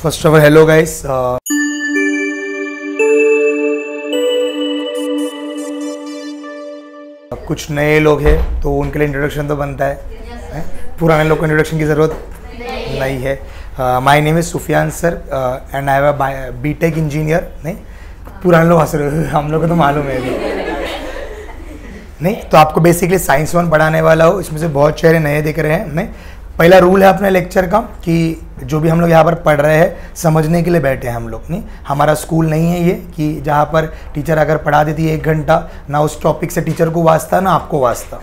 First of all hello guys, कुछ नए लोग हैं तो उनके लिए इंट्रोडक्शन तो बनता है, पुराने लोग को इंट्रोडक्शन की ज़रूरत नहीं है। My name is Sufiyan sir and I have a BTech engineer. नहीं, पुराने लोग हंस रहे, हम लोग को तो मालूम है नहीं। तो आपको बेसिकली साइंस 1 पढ़ाने वाला हो, इसमें से बहुत चेहरे नए दिख रहे हैं। नहीं, पहला रूल है अपने लेक्चर का कि जो भी हम लोग यहाँ पर पढ़ रहे हैं समझने के लिए बैठे हैं हम लोग। नहीं, हमारा स्कूल नहीं है ये कि जहाँ पर टीचर अगर पढ़ा देती है 1 घंटा, ना उस टॉपिक से टीचर को वास्ता ना आपको वास्ता।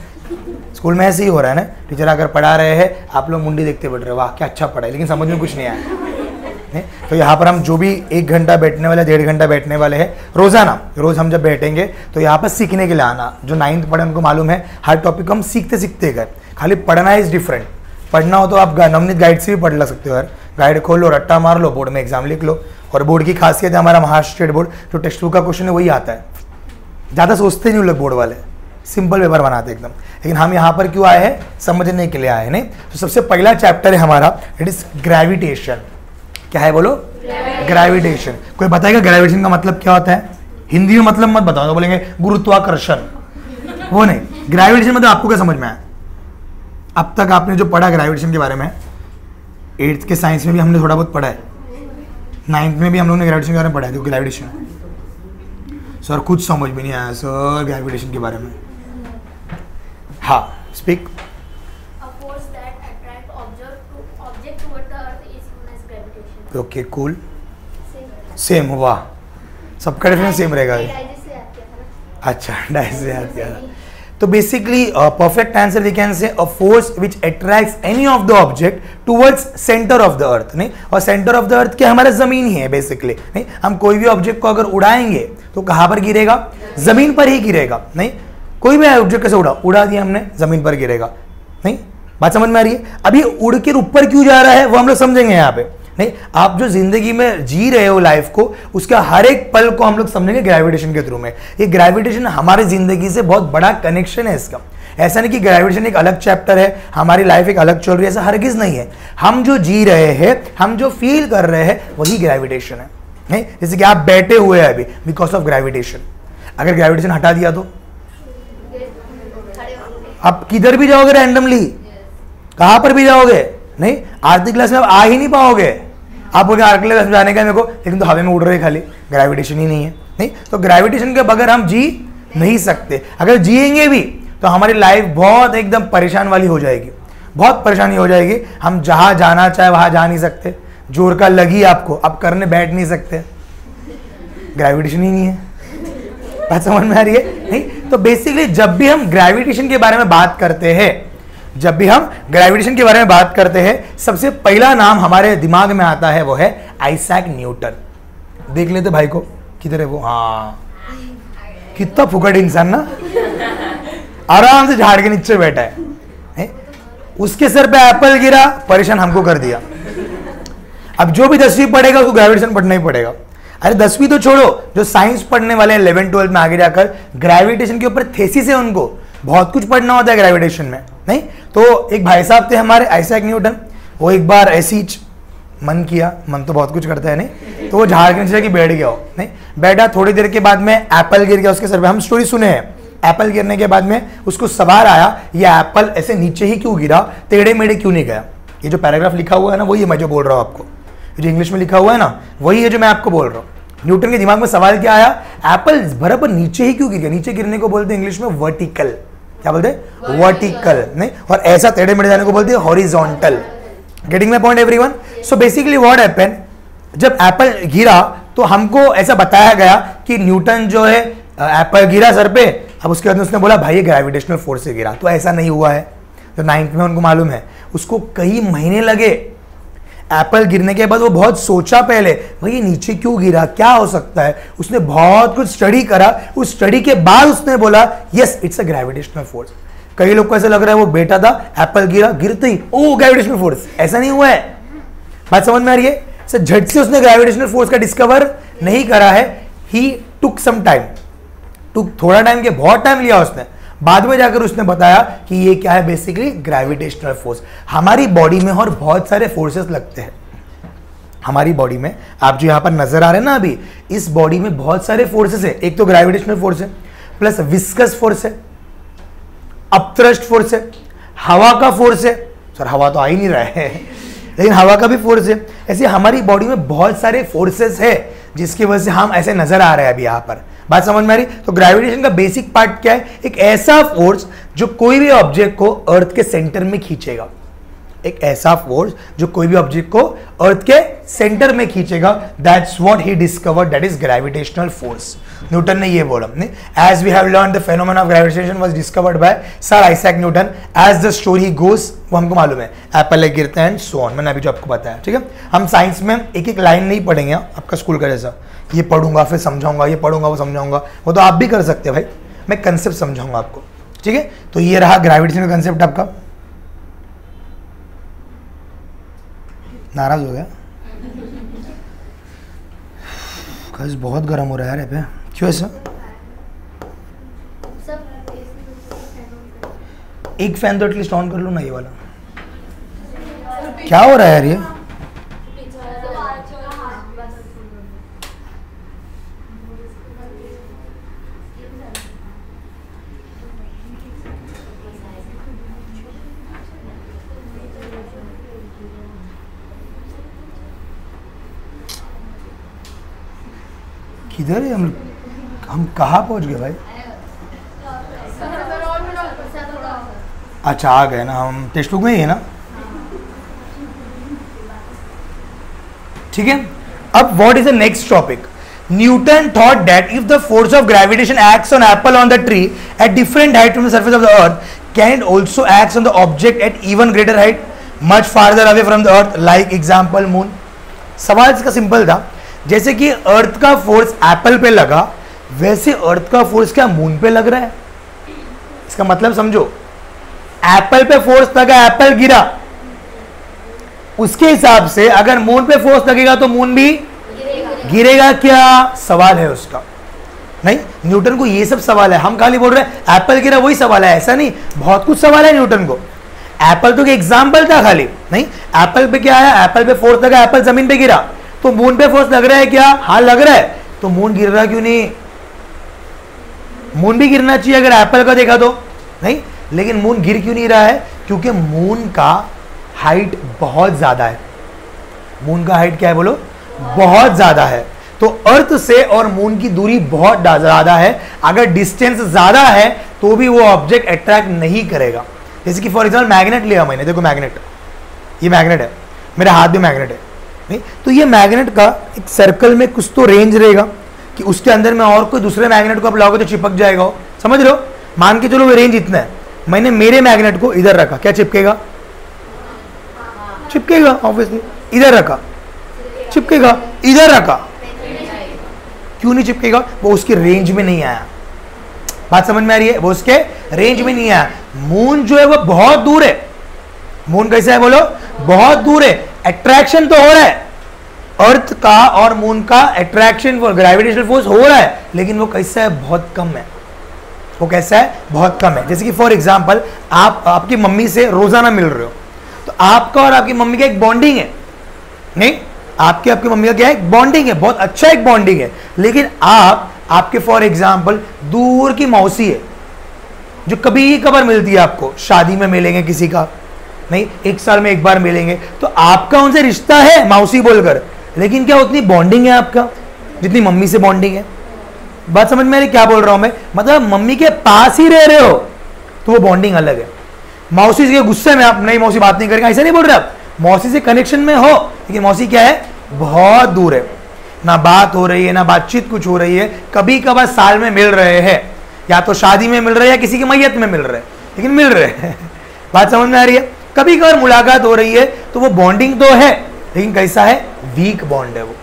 स्कूल में ऐसे ही हो रहा है ना, टीचर अगर पढ़ा रहे हैं आप लोग मुंडी देखते बैठ रहे हो, वाह क्या अच्छा पढ़ा है, लेकिन समझ में कुछ नहीं आया। नहीं, तो यहाँ पर हम जो भी 1 घंटा बैठने वाले, 1.5 घंटा बैठने वाले हैं रोज़ाना, रोज़ हम जब बैठेंगे तो यहाँ पर सीखने के लिए आना। जो 9th पढ़े उनको मालूम है हर टॉपिक को हम सीखते सीखते गए, खाली पढ़ना इज़ डिफरेंट। पढ़ना हो तो आप नवनीत गाइड से भी पढ़ सकते हो यार, गाइड खोल लो, रट्टा मार लो, बोर्ड में एग्जाम लिख लो। और बोर्ड की खासियत है हमारा महाराष्ट्र स्टेट बोर्ड, जो टेक्स्ट बुक का क्वेश्चन है वही आता है, ज़्यादा सोचते नहीं लोग बोर्ड वाले, सिंपल पेपर बनाते एकदम। लेकिन हम यहाँ पर क्यों आए हैं? समझने के लिए आए हैं। नहीं, तो सबसे पहला चैप्टर है हमारा, इट इज ग्रेविटेशन। क्या है बोलो? ग्रेविटेशन। कोई बताएगा ग्रेविटेशन का मतलब क्या होता है? हिंदी में मतलब मत बताओ, तो बोलेंगे गुरुत्वाकर्षण, वो नहीं। ग्रेविटेशन मतलब आपको क्या समझ में आया? अब तक आपने जो पढ़ा ग्रेविटेशन के बारे में, 8th के साइंस में भी हमने थोड़ा बहुत पढ़ा है, 9th में भी हम लोगों ने ग्रेविटेशन के बारे में पढ़ा है। तो ग्रेविटेशन सर कुछ समझ में नहीं आया सर ग्रेविटेशन के बारे में। हाँ, स्पीक। ओके कूल, सेम हुआ, सबका डिफरेंस सेम रहेगा। अच्छा, डाइस से याद किया। तो basically perfect answer we can say a force which attracts any of the object towards centre of the earth. नहीं, और सेंटर ऑफ द अर्थ क्या हमारा जमीन ही है बेसिकली। नहीं, हम कोई भी ऑब्जेक्ट को अगर उड़ाएंगे तो कहां पर गिरेगा? जमीन पर ही गिरेगा। नहीं, कोई भी ऑब्जेक्ट कैसे उड़ा दिया हमने, जमीन पर गिरेगा। नहीं, बात समझ में आ रही है? अभी उड़ के ऊपर क्यों जा रहा है वो हम लोग समझेंगे यहाँ पे। नहीं, आप जो जिंदगी में जी रहे हो लाइफ को, उसका हर एक पल को हम लोग समझेंगे ग्रेविटेशन के थ्रू में। ये ग्रेविटेशन हमारी जिंदगी से बहुत बड़ा कनेक्शन है इसका। ऐसा नहीं कि ग्रेविटेशन एक अलग चैप्टर है, हमारी लाइफ एक अलग चल रही है, ऐसा हरगिज नहीं है। हम जो जी रहे हैं, हम जो फील कर रहे हैं, वही ग्रेविटेशन है। नहीं, जैसे कि आप बैठे हुए हैं अभी बिकॉज ऑफ ग्रेविटेशन। अगर ग्रेविटेशन हटा दिया तो आप किधर भी जाओगे रैंडमली, कहां पर भी जाओगे, नहीं, आरती क्लास में आप आ ही नहीं पाओगे। आप बोलोगे आरती क्लास में जाने का मेरे को, लेकिन तो हवा में उड़ रहे खाली, ग्रेविटेशन ही नहीं है। नहीं, तो ग्रेविटेशन के बगैर हम जी नहीं सकते। अगर जिएंगे भी तो हमारी लाइफ बहुत एकदम परेशान वाली हो जाएगी, बहुत परेशानी हो जाएगी। हम जहां जाना चाहे वहां जा नहीं सकते, जोर का लगी आपको, आप करने बैठ नहीं सकते, ग्रेविटेशन ही नहीं है। बात समझ में आ रही है? नहीं, तो बेसिकली जब भी हम ग्रेविटेशन के बारे में बात करते हैं, सबसे पहला नाम हमारे दिमाग में आता है वो है आइजैक न्यूटन। देख लेते भाई को, किधर है वो? हाँ, कितना फुकट इंसान ना, आराम से झाड़ के नीचे बैठा है। उसके सर पे एप्पल गिरा, परेशान हमको कर दिया। अब जो भी 10वीं पढ़ेगा उसको ग्रेविटेशन पढ़ना ही पड़ेगा। अरे 10वीं तो छोड़ो, जो साइंस पढ़ने वाले हैं 11th 12th में आगे जाकर, ग्रेविटेशन के ऊपर थेसिस है, उनको बहुत कुछ पढ़ना होता है ग्रेविटेशन में। नहीं, तो एक भाई साहब थे हमारे आइजैक न्यूटन, वो एक बार ऐसी मन किया, मन तो बहुत कुछ करता है, नहीं, तो वो झाड़ के नीचे जाके बैठ गया। नहीं, बैठा, थोड़ी देर के बाद में एप्पल गिर गया उसके सर पे। हम स्टोरी सुने हैं, एप्पल गिरने के बाद में उसको सवाल आया, ये एप्पल ऐसे नीचे ही क्यों गिरा, टेढ़े मेढ़े क्यों नहीं गया। ये जो पैराग्राफ लिखा हुआ है ना, वही है मैं जो बोल रहा हूँ आपको, जो इंग्लिश में लिखा हुआ है ना, वही है जो मैं आपको बोल रहा हूँ। न्यूटन के दिमाग में सवाल क्या आया, एप्पल बराबर नीचे ही क्यों गिर गया। नीचे गिरने को बोलते हैं इंग्लिश में वर्टिकल, क्या बोलते हैं? वर्टिकल। नहीं, और ऐसा टेढ़े मेढ़े जाने को बोलते हैं horizontal. Getting my point everyone? So basically what happened, जब एप्पल गिरा तो हमको ऐसा बताया गया कि न्यूटन जो है एप्पल गिरा सर पे, अब उसके बाद उसने बोला भाई ये ग्रेविटेशनल फोर्स से गिरा। तो ऐसा नहीं हुआ है। तो 9th में उनको मालूम है, उसको कई महीने लगे। एप्पल गिरने के बाद वो बहुत सोचा पहले, भाई ये नीचे क्यों गिरा, क्या हो सकता है। उसने बहुत कुछ स्टडी करा, उस स्टडी के बाद उसने बोला yes it's a gravitational force. कई लोग को ऐसा लग रहा है वो बेटा था, एप्पल गिरा, गिरते ही ओ ग्रेविटेशनल फोर्स, ऐसा नहीं हुआ है। बात समझ में आ रही है? सर झट से उसने ग्रेविटेशनल फोर्स का डिस्कवर नहीं करा है, ही टुक सम टाइम, थोड़ा टाइम के, बहुत टाइम लिया उसने। बाद में जाकर उसने बताया कि ये क्या है, बेसिकली ग्रेविटेशनल फोर्स। हमारी बॉडी में और बहुत सारे फोर्सेस लगते हैं, हमारी बॉडी में आप जो यहाँ पर नजर आ रहे हैं ना अभी, इस बॉडी में बहुत सारे फोर्सेस है। एक तो ग्रेविटेशनल फोर्स है, प्लस विस्कस फोर्स है, अपथ्रस्ट फोर्स है, हवा का फोर्स है। सर हवा तो आ ही नहीं रहा है लेकिन हवा का भी फोर्स है। ऐसे हमारी बॉडी में बहुत सारे फोर्सेस है जिसकी वजह से हम ऐसे नजर आ रहे हैं अभी यहाँ पर। बात समझ में आ रही? तो ग्रेविटेशन का बेसिक पार्ट क्या है? एक ऐसा फोर्स जो कोई भी ऑब्जेक्ट को अर्थ के सेंटर में खींचेगा। एक ऐसा फोर्स जो कोई भी ऑब्जेक्ट को अर्थ के सेंटर में खींचेगा। That's what he discovered, that is gravitational force. Newton ने ये बोला। As we have learn the phenomena of gravitation was discovered by sir Isaac Newton. As the story goes, वो हमको मालूम है, एप्पल एक गिरता है एंड सो ऑन। मैंने अभी जो आपको बताया, ठीक है। हम साइंस में एक एक लाइन नहीं पढ़ेंगे आपका स्कूल का जैसा, ये पढ़ूंगा फिर समझाऊंगा, ये पढ़ूंगा वो समझाऊंगा, वो तो आप भी कर सकते हैं भाई। मैं कंसेप्ट समझाऊंगा आपको, ठीक है। तो ये रहा ग्रेविटेशन का कंसेप्ट आपका। नाराज हो गया? गाइस बहुत गर्म हो रहा है यार पे, क्यों ऐसा? एक फैन तो एटलीस्ट ऑन कर लो ना, ये वाला। क्या हो रहा है यार ये? किधर है हम कहाँ पहुंच गए भाई? अच्छा आ गए ना, हम टेक्स्ट बुक में ही है ना, ठीक है। अब what is the next topic? Newton thought that if the force of gravitation acts on Apple on the tree at different height from the surface of the earth, can it also acts on the object at even greater height much farther away from the earth, like example moon. सवाल इसका simple था, जैसे कि अर्थ का force Apple पे लगा, वैसे अर्थ का फोर्स क्या मून पे लग रहा है? इसका मतलब समझो, एप्पल पे फोर्स लगा, एप्पल गिरा, उसके हिसाब से अगर मून पे फोर्स लगेगा तो मून भी गिरेगा क्या? सवाल है उसका। नहीं, न्यूटन को ये सब सवाल है। हम खाली बोल रहे हैं एप्पल गिरा, वही सवाल है, ऐसा नहीं, बहुत कुछ सवाल है न्यूटन को। एप्पल तो एग्जाम्पल था खाली। नहीं, एप्पल पे क्या है? एप्पल पे फोर्स लगा, एप्पल जमीन पे गिरा, तो मून पे फोर्स लग रहा है क्या? हाँ लग रहा है। तो मून गिर रहा क्यों नहीं? मून भी गिरना चाहिए अगर एप्पल का देखा तो। नहीं, लेकिन मून गिर क्यों नहीं रहा है? क्योंकि मून का हाइट बहुत ज्यादा है। मून का हाइट क्या है बोलो? बहुत ज्यादा है। तो अर्थ से और मून की दूरी बहुत ज्यादा है। अगर डिस्टेंस ज्यादा है तो भी वो ऑब्जेक्ट अट्रैक्ट नहीं करेगा। जैसे कि फॉर एग्जाम्पल मैग्नेट लिया मैंने, देखो मैग्नेट, ये मैग्नेट है, मेरे हाथ में मैग्नेट है। नहीं, तो ये मैग्नेट का एक सर्कल में कुछ तो रेंज रहेगा कि उसके अंदर में और कोई दूसरे मैग्नेट को आप लाओगे तो चिपक जाएगा वो, समझ रहे हो? मान के चलो वो रेंज इतना है, मैंने मेरे मैग्नेट को इधर रखा, क्या चिपकेगा? चिपकेगा ऑब्वियसली। इधर रखा, चिपकेगा। इधर रखा, क्यों नहीं चिपकेगा? वो उसके रेंज में नहीं आया। बात समझ में आ रही है? वो उसके रेंज में नहीं आया। मून जो है वो बहुत दूर है। मून कैसा है बोलो? बहुत दूर है। अट्रैक्शन तो हो रहा है, अर्थ का और मून का अट्रैक्शन ग्रेविटेशनल फोर्स हो रहा है, लेकिन वो कैसा है? बहुत कम है। वो कैसा है? बहुत कम है। जैसे कि फॉर एग्जांपल आप आपकी मम्मी से रोजाना मिल रहे हो, तो आपका और आपकी मम्मी का एक बॉन्डिंग है। नहीं, आपकी मम्मी का क्या है? एक बॉन्डिंग है, बहुत अच्छा एक बॉन्डिंग है। लेकिन आपके फॉर एग्जांपल दूर की मौसी है जो कभी कभार मिलती है आपको, शादी में मिलेंगे किसी का, नहीं, एक साल में एक बार मिलेंगे, तो आपका उनसे रिश्ता है मौसी बोलकर, लेकिन क्या उतनी बॉन्डिंग है आपका जितनी मम्मी से बॉन्डिंग है? बात समझ में आ रही क्या बोल रहा हूं मैं? मतलब मम्मी के पास ही रह रहे हो तो वो बॉन्डिंग अलग है। मौसी के गुस्से में आप नहीं, मौसी बात नहीं करेगा, ऐसा नहीं बोल रहे आप। मौसी से कनेक्शन में हो, लेकिन मौसी क्या है? बहुत दूर है, ना बात हो रही है, ना बातचीत कुछ हो रही है। कभी कभार साल में मिल रहे हैं, या तो शादी में मिल रहे हैं या किसी की मैयत में मिल रहे हैं, लेकिन मिल रहे हैं। बात समझ में आ रही है? कभी कभार मुलाकात हो रही है, तो वो बॉन्डिंग तो है, लेकिन कैसा है? वीक बॉन्ड है वो।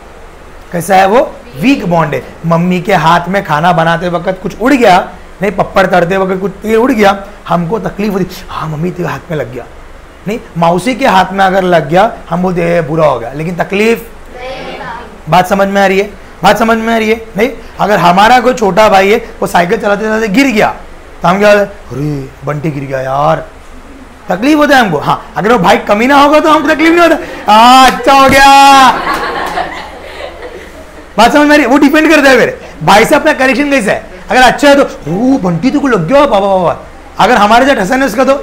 कैसा है वो? वीक बॉन्ड है। मम्मी के हाथ में खाना बनाते वक्त कुछ उड़ गया, नहीं, पप्पड़ तड़ते वक्त कुछ तेल उड़ गया, हमको तकलीफ होती, हाँ मम्मी तेरे हाथ में लग गया। नहीं, मौसी के हाथ में अगर लग गया हम बोलते बुरा हो गया, लेकिन तकलीफ। बात समझ में आ रही है? बात समझ में आ रही है? नहीं, अगर हमारा कोई छोटा भाई है, वो साइकिल चलाते चलाते गिर गया, तो हम क्या बोलते? अरे बंटी गिर गया यार, तकलीफ होता है हमको। हाँ, अगर वो भाई कमीना होगा तो हमको तकलीफ नहीं होता, अच्छा हो गया, बात समझ में आ रही है? वो डिपेंड करता है मेरे भाई से अपना कनेक्शन कैसा है। अगर अच्छा है तो वो बंटी तो को लग गया बाबा बाबा। अगर हमारे साथ हसन है उसका तो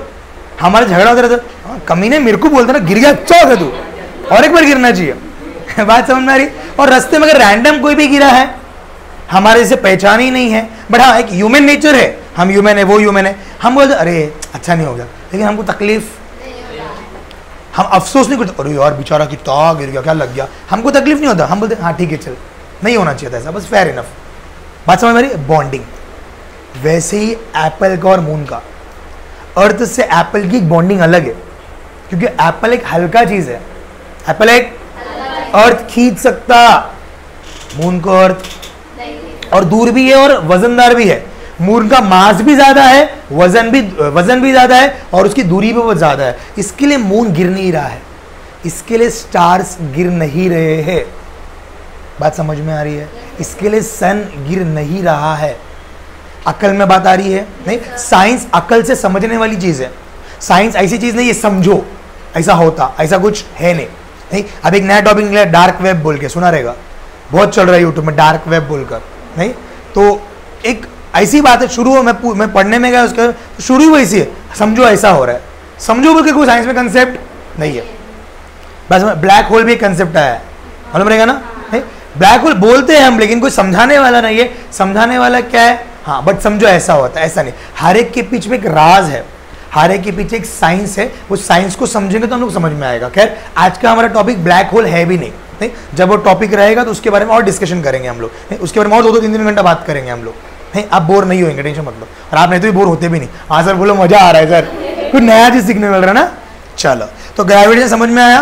हमारा झगड़ा होता रहता, कमीने मेरे को बोलता ना गिर गया, अच्छा होगा तू और एक बार गिरना चाहिए। बात समझ में आ रही? और रास्ते में अगर रैंडम कोई भी गिरा है, हमारे जैसे पहचान ही नहीं है, बट हाँ एक ह्यूमन नेचर है, हम ह्यूमन है वो ह्यूमन है, हम बोलते अरे अच्छा नहीं हो गया, लेकिन हमको तकलीफ, हम अफसोस नहीं करते अरे यार बेचारा कितना गिर गया क्या लग गया, हमको तकलीफ नहीं होता, हम बोलते हाँ ठीक है चल, नहीं होना चाहिए था ऐसा, बस फेयर इनफ। बात समझ में आ रही? बॉन्डिंग वैसे ही एप्पल का और मून का, अर्थ से एप्पल की बॉन्डिंग अलग है, क्योंकि एप्पल एक हल्का चीज है, एप्पल एक अर्थ खींच सकता, मून को अर्थ और दूर भी है और वजनदार भी है, मून का मास भी ज्यादा है, वजन भी ज्यादा है और उसकी दूरी भी बहुत ज्यादा है, इसके लिए मून गिर नहीं रहा है, इसके लिए स्टार्स गिर नहीं रहे हैं। बात समझ में आ रही है? इसके लिए सन गिर नहीं रहा है। अकल में बात आ रही है? नहीं, साइंस अकल से समझने वाली चीज है, साइंस ऐसी चीज नहीं है समझो ऐसा होता, ऐसा कुछ है नहीं। अब एक नया टॉपिक निकला डार्क वेब बोल के, सुना रहेगा, बहुत चल रहा है यूट्यूब में डार्क वेब बोलकर, नहीं तो एक ऐसी बात है, शुरू मैं पढ़ने में गया उसका शुरू ही वैसी है, समझो ऐसा हो रहा है, समझो बोल के कोई साइंस में कंसेप्ट नहीं है। बस ब्लैक होल भी कंसेप्ट आया है, मालूम रहेगा ना? ब्लैक होल बोलते हैं हम, लेकिन कोई समझाने वाला नहीं है, समझाने वाला क्या है, हाँ बट समझो ऐसा होता है, ऐसा नहीं, हर एक के पीछे एक राज है, हर एक के पीछे एक साइंस है, वो साइंस को समझेंगे तो हम लोग समझ में आएगा। खैर आज का हमारा टॉपिक ब्लैक होल है भी नहीं, जब वो टॉपिक रहेगा तो उसके बारे में और डिस्कशन करेंगे हम लोग, उसके बारे में और 2-3 घंटा बात करेंगे हम लोग, नहीं आप बोर नहीं होंगे, टेंशन मत लो, और आप नहीं तो भी बोर होते भी नहीं। हाँ सर बोलो मजा आ रहा है सर, कुछ नया चीज सीखने मिल रहा है ना। चलो तो ग्रेविटेशन समझ में आया।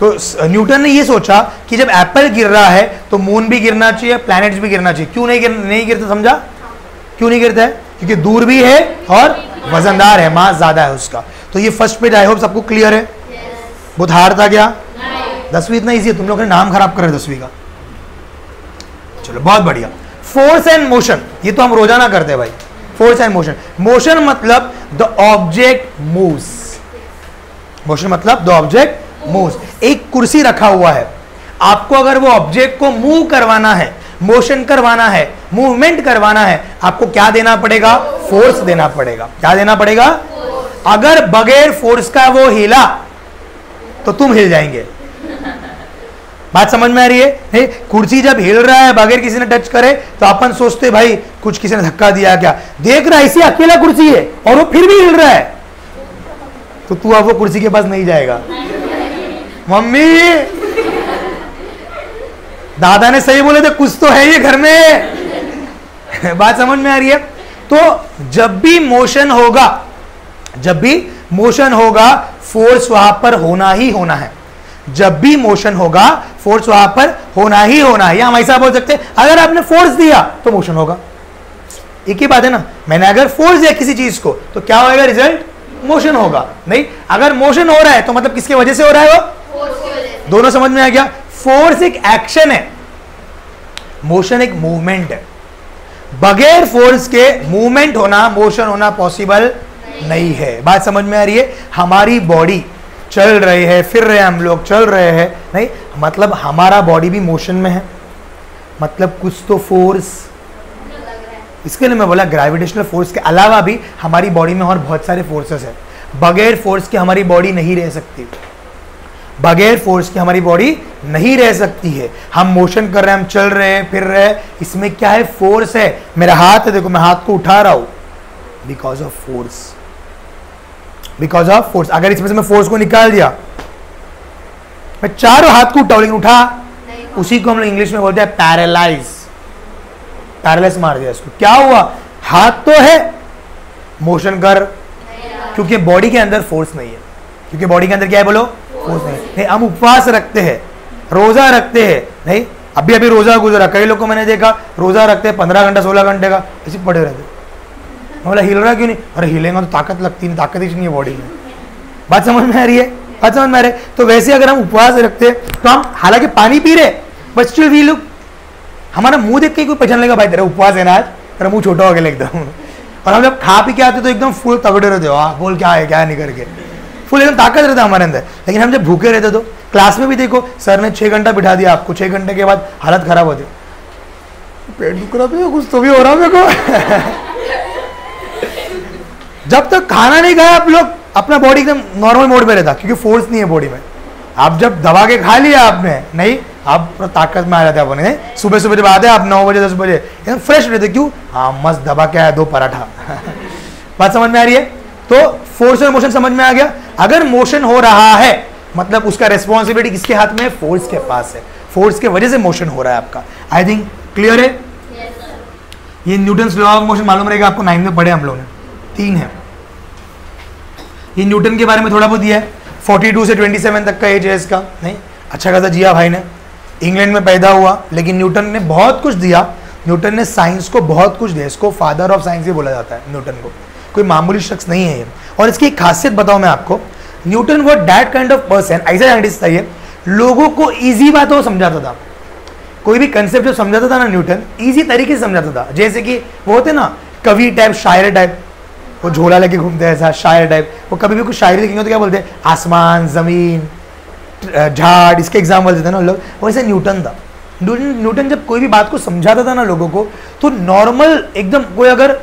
तो न्यूटन ने ये सोचा कि जब एप्पल गिर रहा है तो मून भी गिरना चाहिए, प्लैनेट्स भी गिरना चाहिए। क्यों नहीं गिरता समझा? क्यों नहीं गिरता है? क्योंकि दूर भी है और वजनदार है, मास ज्यादा है उसका। तो ये फर्स्ट पेज आई होप सबको क्लियर है। बहुत हार्ड था क्या? 10वीं इतना इजी है, तुम लोग ने नाम खराब कर 10वीं का। चलो बहुत बढ़िया। फोर्स एंड मोशन, ये तो हम रोजाना करते हैं भाई, फोर्स एंड मोशन। मोशन मतलब द ऑब्जेक्ट मूव्स, मोशन मतलब द ऑब्जेक्ट मूव्स। एक कुर्सी रखा हुआ है, आपको अगर वो ऑब्जेक्ट को मूव करवाना है, मोशन करवाना है, मूवमेंट करवाना है, आपको क्या देना पड़ेगा? फोर्स देना पड़ेगा। क्या देना पड़ेगा? अगर बगैर फोर्स का वो हिला तो तुम हिल जाएंगे। बात समझ में आ रही है? कुर्सी जब हिल रहा है बगैर किसी ने टच करे तो अपन सोचते भाई कुछ किसी ने धक्का दिया क्या, देख रहा है इसी अकेला कुर्सी है और वो फिर भी हिल रहा है, तो तू अब वो कुर्सी के पास नहीं जाएगा। मम्मी दादा ने सही बोले थे, कुछ तो है ये घर में। बात समझ में आ रही है? तो जब भी मोशन होगा फोर्स वहां पर होना ही होना है। जब भी मोशन होगा फोर्स वहां पर होना ही होना है। या हम ऐसा बोल सकते हैं अगर आपने फोर्स दिया तो मोशन होगा, एक ही बात है ना। मैंने अगर फोर्स दिया किसी चीज को तो क्या होगा? रिजल्ट मोशन होगा। नहीं, अगर मोशन हो रहा है तो मतलब किसके वजह से हो रहा है? वो दोनों समझ में आ गया। फोर्स एक एक्शन है, मोशन एक मूवमेंट है। बगैर फोर्स के मूवमेंट होना, मोशन होना पॉसिबल नहीं है। बात समझ में आ रही है? हमारी बॉडी चल रहे हैं, फिर रहे, हम लोग चल रहे हैं, नहीं मतलब हमारा बॉडी भी मोशन में है, मतलब कुछ तो फोर्स। इसके लिए मैं बोला ग्रेविटेशनल फोर्स के अलावा भी हमारी बॉडी में और बहुत सारे फोर्सेस है। बगैर फोर्स के हमारी बॉडी नहीं रह सकती, बगैर फोर्स की हमारी बॉडी नहीं रह सकती है। हम मोशन कर रहे हैं, हम चल रहे हैं, फिर रहे हैं, इसमें क्या है? फोर्स है। मेरा हाथ है, देखो मैं हाथ को उठा रहा हूं, because of force, because of force. अगर इसमें से मैं फोर्स को निकाल दिया, मैं चारों हाथ को उठाऊं लेकिन उठा, उसी को हम लोग इंग्लिश में बोलते हैं पैरालाइज, पैरालाइज मार दिया इसको। क्या हुआ? हाथ तो है, मोशन कर, क्योंकि बॉडी के अंदर फोर्स नहीं है। क्योंकि बॉडी के अंदर क्या है? बोलो, फोर्स नहीं। हम उपवास रखते हैं, रोजा रखते हैं, नहीं अभी रोजा गुजरा, कई लोग को मैंने देखा रोजा रखते हैं 15 घंटा 16 घंटे का, ऐसे पड़े रहते। बोला हिल रहा क्यों नहीं? अरे हिलेगा तो ताकत लगती नहीं, ताकत ही नहीं है बॉडी में। बात समझ में आ रही है? बात समझ में आ रही है? तो वैसे अगर हम उपवास रखते हैं तो हम हालांकि पानी पी रहे बट स्टिल वी लुक, हमारा मुंह देख के कोई पहचान लेगा भाई तेरा उपवास है ना आज, तेरा मुंह छोटा हो गया एकदम। और हम जब खा पी के आते तो एकदम फुल तगड़े रहते हो, बोल क्या है क्या नहीं करके, फुल एकदम ताकत रहता है हमारे अंदर। लेकिन हम जब भूखे रहते तो क्लास में भी देखो, सर ने 6 घंटा बिठा दिया आपको, 6 घंटे के बाद हालत खराब होती, पेट दुख रहा है, कुछ तो भी हो रहा मेरे को। जब तक खाना नहीं खाया आप लोग, अपना बॉडी एकदम नॉर्मल मोड में रहता, क्योंकि फोर्स नहीं है बॉडी में। आप जब दबा के खा लिया आपने, नहीं आप ताकत में आ जाते अपने। सुबह सुबह जब आते हैं आप 9 बजे 10 बजे एकदम फ्रेश रहते, क्यों? हाँ मस्त दबा के आया 2 पराठा। बात समझ में आ रही है? तो फोर्स और मोशन समझ में आ गया। अगर मोशन हो रहा है मतलब उसका रेस्पॉन्सिबिलिटी किसके हाथ में है? फोर्स के पास है। फोर्स के वजह से मोशन हो रहा है आपका। आई थिंक क्लियर है? ये न्यूटन्स लॉ ऑफ मोशन मालूम रहेगा आपको, 9 में पढ़े हम लोग ने, 3 है। ये न्यूटन के बारे में थोड़ा बहुत दिया है। 42 से 27 तक का एज है इसका, नहीं अच्छा खासा जिया भाई ने। इंग्लैंड में पैदा हुआ, लेकिन न्यूटन ने बहुत कुछ दिया। न्यूटन ने साइंस को बहुत कुछ दिया, इसको फादर ऑफ साइंस भी बोला जाता है न्यूटन को। कोई मामूली शख्स नहीं है ये। और इसकी एक खासियत बताऊं मैं आपको, न्यूटन वो दैट काइंड ऑफ पर्सन, ऐसा साइंटिस्ट था ये, लोगों को इजी बातों समझाता था। कोई भी कंसेप्ट जो समझाता था ना न्यूटन, इजी तरीके से समझाता था। जैसे कि वो होते ना कवि टाइप, शायर टाइप, वो झोला लेके घूमते हैं ऐसा, शायर टाइप। वो कभी भी कुछ शायरी लिखेंगे तो क्या बोलते हैं? आसमान, जमीन, झाड़, इसके एग्जाम्पल देते हैं ना लोग। वैसे न्यूटन था। न्यूटन जब कोई भी बात को समझाता था ना लोगों को, तो नॉर्मल एकदम, कोई अगर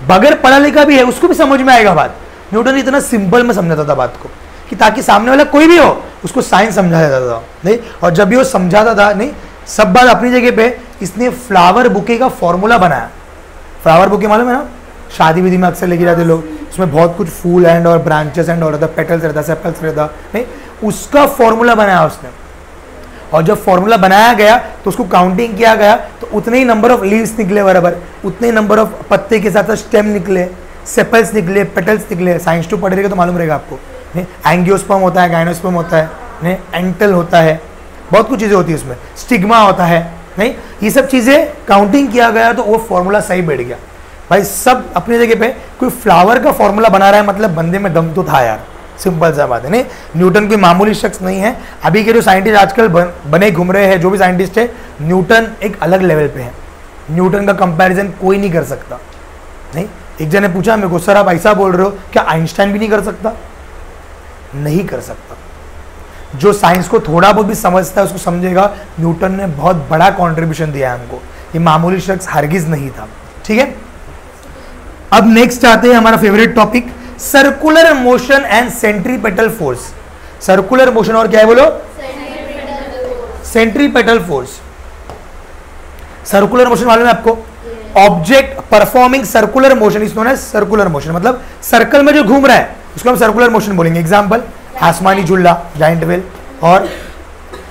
बगैर पढ़ा लिखा भी है उसको भी समझ में आएगा बात। न्यूटन इतना सिंपल में समझाता था बात को, कि ताकि सामने वाला कोई भी हो उसको साइंस समझा देता था, नहीं। और जब भी वो समझाता था, नहीं सब बात अपनी जगह पे, इसने फ्लावर बुके का फॉर्मूला बनाया। फ्लावर बुके मालूम है ना, शादी विधि में अक्सर लेके जाते लोग, उसमें बहुत कुछ फूल एंड और ब्रांचेस एंड और रहता, पेटल्स रहता, सेपल्स रहता, नहीं उसका फॉर्मूला बनाया उसने। और जब फॉर्मूला बनाया गया तो उसको काउंटिंग किया गया, तो उतने ही नंबर ऑफ लीव्स निकले बराबर, उतने ही नंबर ऑफ पत्ते के साथ स्टेम निकले, सेपल्स निकले, पेटल्स निकले। साइंस 2 पढ़ेगा तो मालूम रहेगा आपको। नहीं एंगियोस्पर्म होता है, गाइनोस्पर्म होता है, नहीं एंटल होता है, बहुत कुछ चीज़ें होती है उसमें, स्टिग्मा होता है, नहीं ये सब चीज़ें काउंटिंग किया गया तो वो फॉर्मूला सही बैठ गया। भाई सब अपनी जगह पे, कोई फ्लावर का फॉर्मूला बना रहा है मतलब बंदे में दम तो था यार, सिंपल सा बात है। नहीं न्यूटन कोई मामूली शख्स नहीं है। अभी के जो साइंटिस्ट आजकल बने घूम रहे हैं, जो भी साइंटिस्ट है, न्यूटन एक अलग लेवल पे है। न्यूटन का कंपैरिजन कोई नहीं कर सकता। नहीं एक जन ने पूछा मेरे को, सर आप ऐसा बोल रहे हो, क्या आइंस्टाइन भी नहीं कर सकता? नहीं कर सकता। जो साइंस को थोड़ा बहुत भी समझता है उसको समझेगा, न्यूटन ने बहुत बड़ा कॉन्ट्रीब्यूशन दिया है हमको, ये मामूली शख्स हरगिज नहीं था। ठीक है, अब नेक्स्ट आते हैं हमारा favourite topic, circular motion and centripetal force. Circular motion और क्या है बोलो? Centripetal force. सर्कुलर मोशन मालूम है आपको? Object performing circular motion is known as circular motion. मतलब सर्कल में जो घूम रहा है उसको हम सर्कुलर मोशन बोलेंगे। एग्जांपल, आसमानी झूला, जाइंट व्हील, और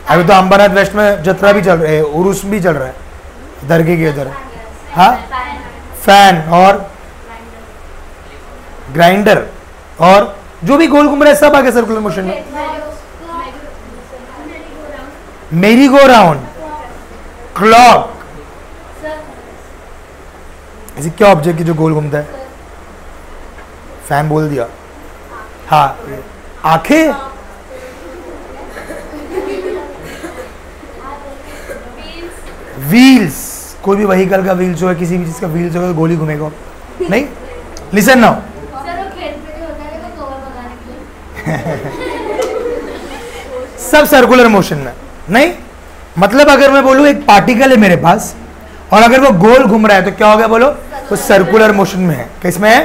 अभी तो अंबरनाथ वेस्ट में जत्रा भी चल रहा है, उरुस भी चल रहा है दरगाह के इधर। हाँ, फैन और ग्राइंडर और जो भी गोल घूम रहा है सब आ गया सर्कुलर मोशन में। मेरी गो राउंड, क्लॉक, ऐसी क्या ऑब्जेक्ट है जो गोल घूमता है? फैन बोल दिया। हाँ, आंखें, व्हील्स, कोई भी व्हीकल का व्हील्स हो, किसी भी चीज का व्हील्स होगा तो गोली घूमेगा। नहीं, लिसन नाउ, सब सर्कुलर मोशन में। नहीं मतलब अगर मैं बोलूं एक पार्टिकल है मेरे पास और अगर वो गोल घूम रहा है तो क्या हो गया बोलो? वो सर्कुलर मोशन में है। किसमें है?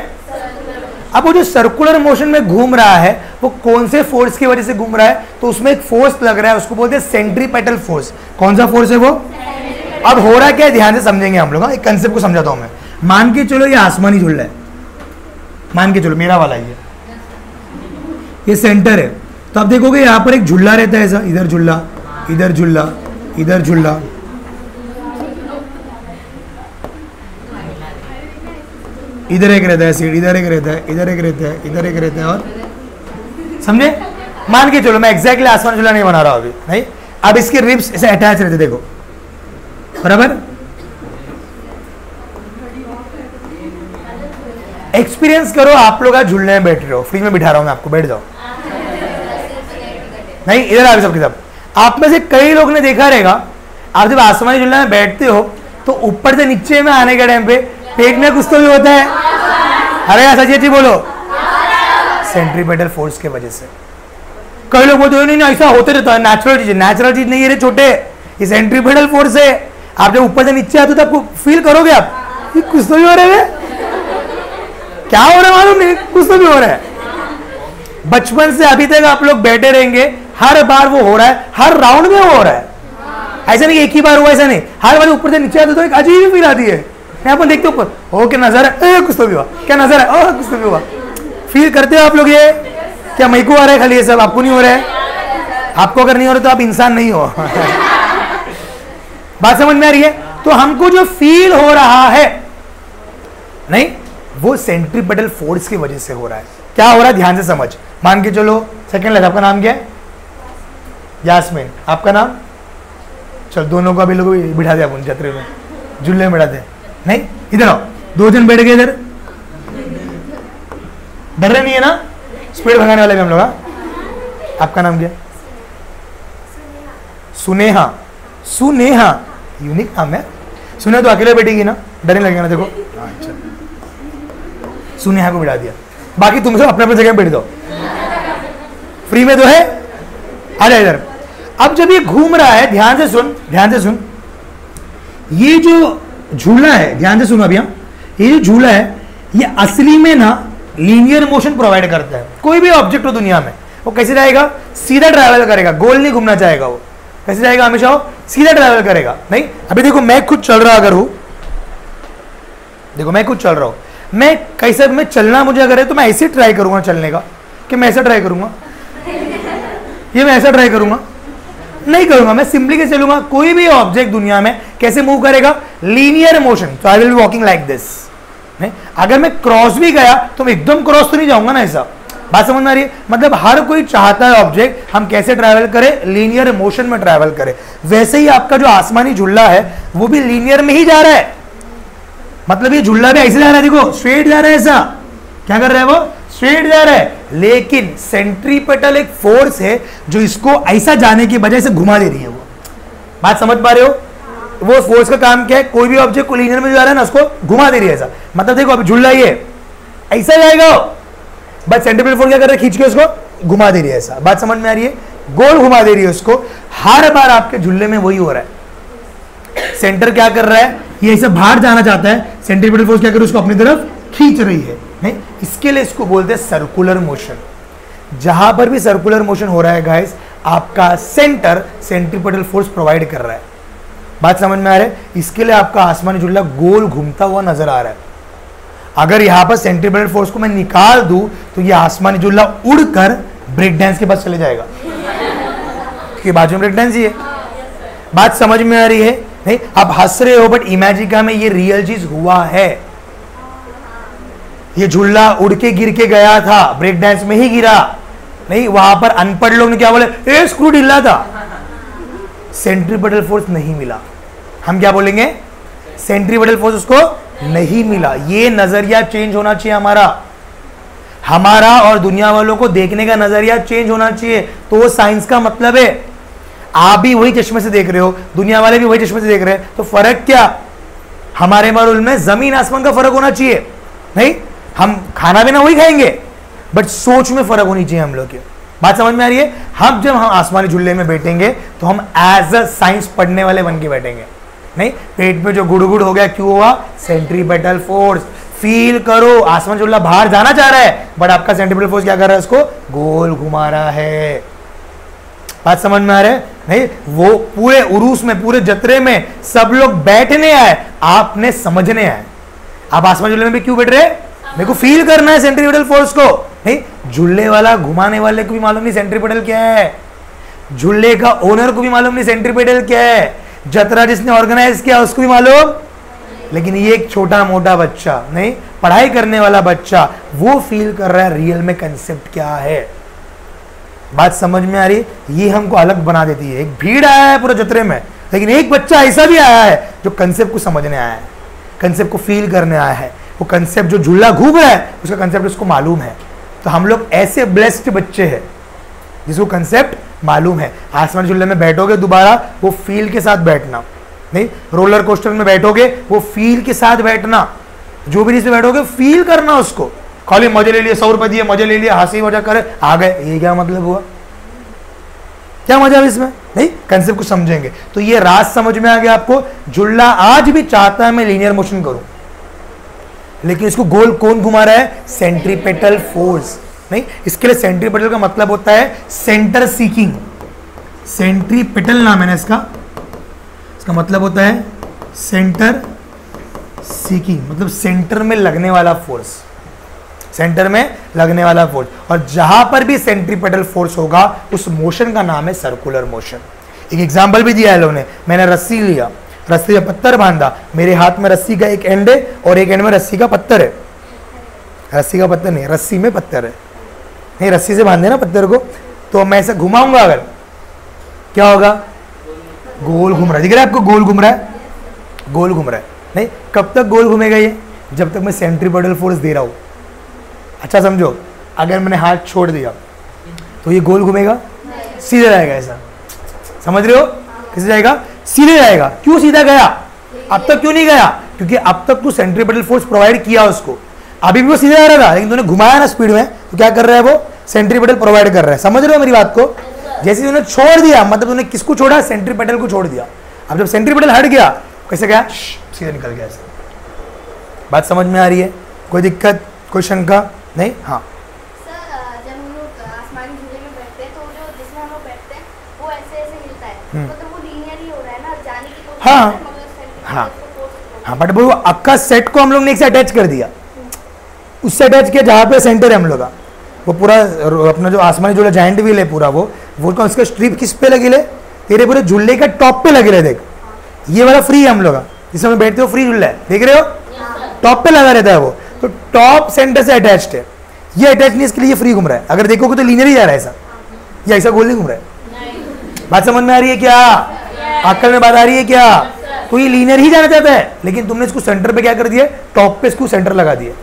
अब वो जो सर्कुलर मोशन में घूम रहा है वो कौन से फोर्स की वजह से घूम रहा है? तो उसमें एक फोर्स लग रहा है, उसको बोलते हैं सेंट्रीपेटल फोर्स। कौन सा फोर्स है वो? अब हो रहा क्या है ध्यान से समझेंगे हम लोग। एक कंसेप्ट को समझाता हूं मैं। मान के चलो ये आसमानी झूला है, मान के चलो मेरा वाला ये सेंटर है। तो आप देखोगे यहाँ पर एक झूला रहता है ऐसा, इधर झूला, इधर झूला, इधर झूला, इधर एक रहता है सीट, इधर एक रहता है, इधर एक रहता है, इधर एक रहता है, और समझे? मान के चलो मैं एग्जैक्टली आसमान झूला नहीं बना रहा अभी, नहीं। अब इसके रिब्स ऐसे अटैच रहते, देखो बराबर। एक्सपीरियंस करो, आप लोग आज झूलने में बैठ रहे हो, फ्री में बिठा रहा हूं मैं आपको, बैठ जाओ। नहीं, इधर आ सबके सब। आप में से कई लोग ने देखा रहेगा, आप जब आसमानी झूला में बैठते हो तो ऊपर से नीचे में आने के टाइम पे पेट में कुछ तो भी होता है। अरे सचिन जी बोलो, सेंट्रीपेटल फोर्स के वजह से। कई लोग बोलते नहीं ऐसा होते रहता है, नेचुरल चीज नहीं है रे छोटे, ये सेंट्रीपिटल फोर्स है। आप जब ऊपर से नीचे आते हो तो आपको फील करोगे आप ये कुछ तो भी हो रहा है, क्या हो रहा है मालूम नहीं, कुछ तो भी हो रहा है। बचपन से अभी तक आप लोग बैठे रहेंगे, हर बार वो हो रहा है, हर राउंड में वो हो रहा है। ऐसा नहीं एक ही बार हुआ, ऐसा नहीं, हर बार ऊपर से नीचे आते तो एक अजीब फील आती है। अपन देखते ऊपर हो क्या नजर है, कुछ तो भी हुआ, क्या नजर है, ओह कुछ तो भी हुआ। फील करते हो आप लोग ये? क्या मेरे को आ रहा है खाली ये सब, आपको नहीं हो रहा है? आपको अगर नहीं हो रहा तो आप इंसान नहीं हो। बात समझ में आ रही है? तो हमको जो फील हो रहा है नहीं, वो सेंट्रीपिटल फोर्स की वजह से हो रहा है। क्या हो रहा है ध्यान से समझ। मान के चलो सेकंड लेग, आपका नाम क्या है? यास्मीन, आपका नाम? चल दोनों को अभी लोग बिठा दिया अपन छतरी में, झूले में बिठा दे। नहीं इधर आओ, दो जन बैठ गए इधर, डर रहे नहीं है ना, स्पीड भगाने वाले भी हम लोग। आपका नाम क्या? सुनेहा। सुनेहा यूनिक नाम है। सुने तो अकेले बैठेगी ना, डर नहीं लगेगा ना। देखो अच्छा, सुनेहा को बिठा दिया, बाकी तुम सब अपने अपने जगह बैठ दो, फ्री में तो है। आ जाए इधर। अब जब ये घूम रहा है, ध्यान से सुन, ध्यान से सुन, ये जो झूला है, ध्यान से सुनो अभी हम, ये जो झूला है ये असली में ना लीनियर मोशन प्रोवाइड करता है। कोई भी ऑब्जेक्ट हो दुनिया में वो कैसे जाएगा? सीधा ट्रैवल करेगा, गोल नहीं घूमना चाहेगा। वो कैसे जाएगा? हमेशा वो सीधा ट्रैवल करेगा। नहीं अभी देखो मैं खुद चल रहा अगर हूं, देखो मैं खुद चल रहा हूं, मैं कैसे में चलना मुझे अगर है तो मैं ऐसे ट्राई करूंगा चलने का, कि मैं ऐसा ट्राई करूंगा, ये मैं ऐसा ट्राई करूंगा नहीं करूंगा, मैं सिंपली कैसे चलूंगा। कोई भी ऑब्जेक्ट दुनिया में कैसे मूव करेगा? Linear motion. तो I will be walking like this. नहीं अगर मैं क्रॉस भी गया तो मैं एकदम क्रॉस तो नहीं जाऊंगा ना, ऐसा। बात समझ में आ रही है? मतलब हर कोई चाहता है ऑब्जेक्ट हम कैसे ट्रैवल करें? लीनियर मोशन में ट्रैवल करें। वैसे ही आपका जो आसमानी झुल्ला है वो भी लीनियर में ही जा रहा है। मतलब ये झुल्ला भी ऐसे जा रहा है, देखो स्ट्रेट जा रहा है। ऐसा क्या कर रहा है? वो स्ट्रेट जा रहा है, लेकिन सेंट्रीपिटल एक फोर्स है जो इसको ऐसा जाने की वजह से घुमा दे रही है। वो बात समझ पा रहे हो? वो फोर्स का काम क्या है? कोई भी ऑब्जेक्ट को लीनियर में जा रहा है ना, उसको घुमा दे रही है ऐसा। मतलब देखो अभी झुल्ला ये ऐसा जाएगा, बट सेंट्रीपिटल फोर्स क्या कर रहा है? खींच के उसको घुमा दे रही है ऐसा। बात समझ में आ रही है? गोल घुमा दे रही है उसको। हर बार आपके झुल्ले में वही हो रहा है। सेंटर क्या कर रहा है? ये ऐसा बाहर जाना चाहता है, सेंट्रीपिटल फोर्स क्या कर रही है? उसको अपनी तरफ खींच रही है। नहीं इसके लिए इसको बोलते हैं सर्कुलर मोशन। जहां पर भी सर्कुलर मोशन हो रहा है गाइस, आपका सेंटर सेंट्रीपिटल फोर्स प्रोवाइड कर रहा है। बात समझ में आ रहा है? इसके लिए आपका आसमानी झुल्ला गोल घूमता हुआ नजर आ रहा है। अगर यहां पर सेंट्रीपिटल फोर्स को मैं निकाल दूं तो ये आसमानी झुल्ला उड़कर ब्रेक डांस के पास चले जाएगा, क्योंकि बाजू में ब्रेक डांस ही है। बात समझ में आ रही है? नहीं आप हंस रहे हो, बट इमेजिका में ये रियल चीज हुआ है। ये झुल्ला उड़ के गिर के गया था, ब्रेक डांस में ही गिरा। नहीं वहां पर अनपढ़ लोग ने क्या बोले? ए स्क्रू ढीला था, सेंट्रीपिटल फोर्स नहीं मिला। हम क्या बोलेंगे? सेंट्रीपिटल फोर्स उसको नहीं मिला। ये नजरिया चेंज होना चाहिए हमारा और दुनिया वालों को देखने का नजरिया चेंज होना चाहिए। तो वो साइंस का मतलब है। आप भी वही चश्मे से देख रहे हो, दुनिया वाले भी वही चश्मे से देख रहे हैं, तो फर्क क्या? हमारे मारूल में जमीन आसमान का फर्क होना चाहिए। नहीं हम खाना पीना वही खाएंगे, बट सोच में फर्क होनी चाहिए हम लोग की। बात समझ में आ रही है? हम जब हम आसमानी झुल्ले में बैठेंगे तो हम एज अ साइंस पढ़ने वाले बन के बैठेंगे। नहीं पेट में जो गुड़गुड़ हो गया क्यों हुआ? Centripetal force. फील करो, आसमानी झुल्ला बाहर जाना चाह रहा है, बट आपका सेंट्रीपिटल फोर्स क्या कर रहा है? उसको गोल घुमा रहा है। बात समझ में आ रहा है? नहीं वो पूरे उरूस में, पूरे जत्रे में सब लोग बैठने आए, आपने समझने आए। आप आसमानी झुल्ले में भी क्यों बैठ रहे? मेरे को फील करना है सेंट्रीपिटल फोर्स को। नहीं झुल्ले वाला घुमाने वाले को भी मालूम नहीं सेंट्रीपिटल क्या है, झुल्ले का ओनर को भी मालूम नहीं सेंट्रीपिटल क्या है, जत्रा जिसने ऑर्गेनाइज किया उसको भी मालूम, लेकिन ये एक छोटा मोटा बच्चा, नहीं पढ़ाई करने वाला बच्चा, वो फील कर रहा है रियल में कंसेप्ट क्या है। बात समझ में आ रही है? ये हमको अलग बना देती है। एक भीड़ आया है पूरे जत्रे में, लेकिन एक बच्चा ऐसा भी आया है जो कंसेप्ट को समझने आया है, कंसेप्ट को फील करने आया है। वो कंसेप्ट जो झूला घूम रहा है उसका कंसेप्ट उसको मालूम है। तो हम लोग ऐसे ब्लेस्ड बच्चे हैं जिसको कंसेप्ट मालूम है। आसमान झूले में बैठोगे दोबारा, वो फील के साथ बैठना। नहीं रोलर कोस्टर में बैठोगे, वो फील के साथ बैठना। जो भी चीज में बैठोगे फील करना उसको। खाली मजे ले लिए, 100 रुपए दिए, मजे ले लिए, हंसी मजा करे, आ गए, ये क्या मतलब हुआ? क्या मजा है इसमें? नहीं, कंसेप्ट को समझेंगे तो ये राज समझ में आ गया आपको। झुल्ला आज भी चाहता है मैं लीनियर मोशन करूं, लेकिन इसको गोल कौन घुमा रहा है? Centripetal force. नहीं, इसके लिए सेंट्रीपेटल का मतलब होता है सेंटर सीकिंग। सेंट्रीपेटल नाम है ना इसका मतलब होता है सेंटर सीकिंग, मतलब सेंटर में लगने वाला फोर्स, सेंटर में लगने वाला फोर्स। और जहां पर भी सेंट्रीपेटल फोर्स होगा उस मोशन का नाम है सर्कुलर मोशन। एक एग्जांपल भी दिया है लोगों ने, मैंने रस्सी लिया, रस्सी में पत्थर बांधा, मेरे हाथ में रस्सी का एक एंड है और एक एंड में रस्सी का पत्थर है। रस्सी का पत्थर नहीं, रस्सी में पत्थर है। नहीं, रस्सी से बांधे ना पत्थर को, तो मैं ऐसे घुमाऊंगा अगर, क्या होगा? गोल घूम रहा है। दिख रहा है आपको? गोल घूम रहा है, गोल घूम रहा है। नहीं, कब तक गोल घूमेगा ये? जब तक मैं सेंट्रीपेटल फोर्स दे रहा हूं। अच्छा समझो, अगर मैंने हाथ छोड़ दिया तो ये गोल घूमेगा? सीधे जाएगा ऐसा, समझ रहे हो? कैसे जाएगा? सीधे जाएगा। क्यों सीधा गया? अब तक क्यों नहीं गया? क्योंकि अब तक तू सेंट्रीपेटल फोर्स प्रोवाइड किया उसको, अभी भी वो सीधे जा रहा था, लेकिन तूने घुमाया ना स्पीड में, तो क्या कर रहा है वो? सेंट्रीपेटल प्रोवाइड कर रहा है। समझ रहे हो मेरी बात को? जैसे तूने छोड़ दिया, मतलब तूने किसको छोड़ा? सेंट्रीपेटल को छोड़ दिया। अब जब सेंट्रीपेटल हट गया, कैसे गया? सीधे निकल गया ऐसे। बात समझ में आ रही है? कोई दिक्कत, कोई शंका नहीं? हाँ सर, जब हम लोग आसमानी झूले में बैठते हैं तो जो जिसमें हम लोग बैठते हैं वो ऐसे ऐसे हिलता है, मतलब वो लीनियर ही हो रहा है ना, जाने की कोशिश हाँ कर रहे हैं, मगर सेंट्रीपेटल हाँ उसको force हाँ, बट वो अक्का सेट को हम लोग ने एक से अटैच कर दिया, उससे अटैच किया जहाँ पे सेंटर है हम लोग का। वो पूरा अपना जो आसमानी झूला जाइंट व्हील है पूरा, वो का उसका स्ट्रिप किस पे लगे ले? तेरे पूरे झूले का टॉप पे लगे ले। देख, ये वाला फ्री है हम लोग का, जिसमें हम बैठते हो फ्री झूला है, देख रहे हो? टॉप पे लगा रहता है वो, तो टॉप सेंटर से अटैच्ड है। ये अटैच नहीं, इसके लिए ये फ्री घूम रहा है। अगर देखोगे तो लीनियर ही जा रहा है ऐसा, या ऐसा गोल नहीं घूम रहा है। बात समझ में आ रही है क्या? अक्ल में बात आ रही है क्या? तो ये लीनियर ही जाना चाहता है, लेकिन तुमने इसको सेंटर पे क्या कर दिया? टॉप पे इसको सेंटर लगा दिया।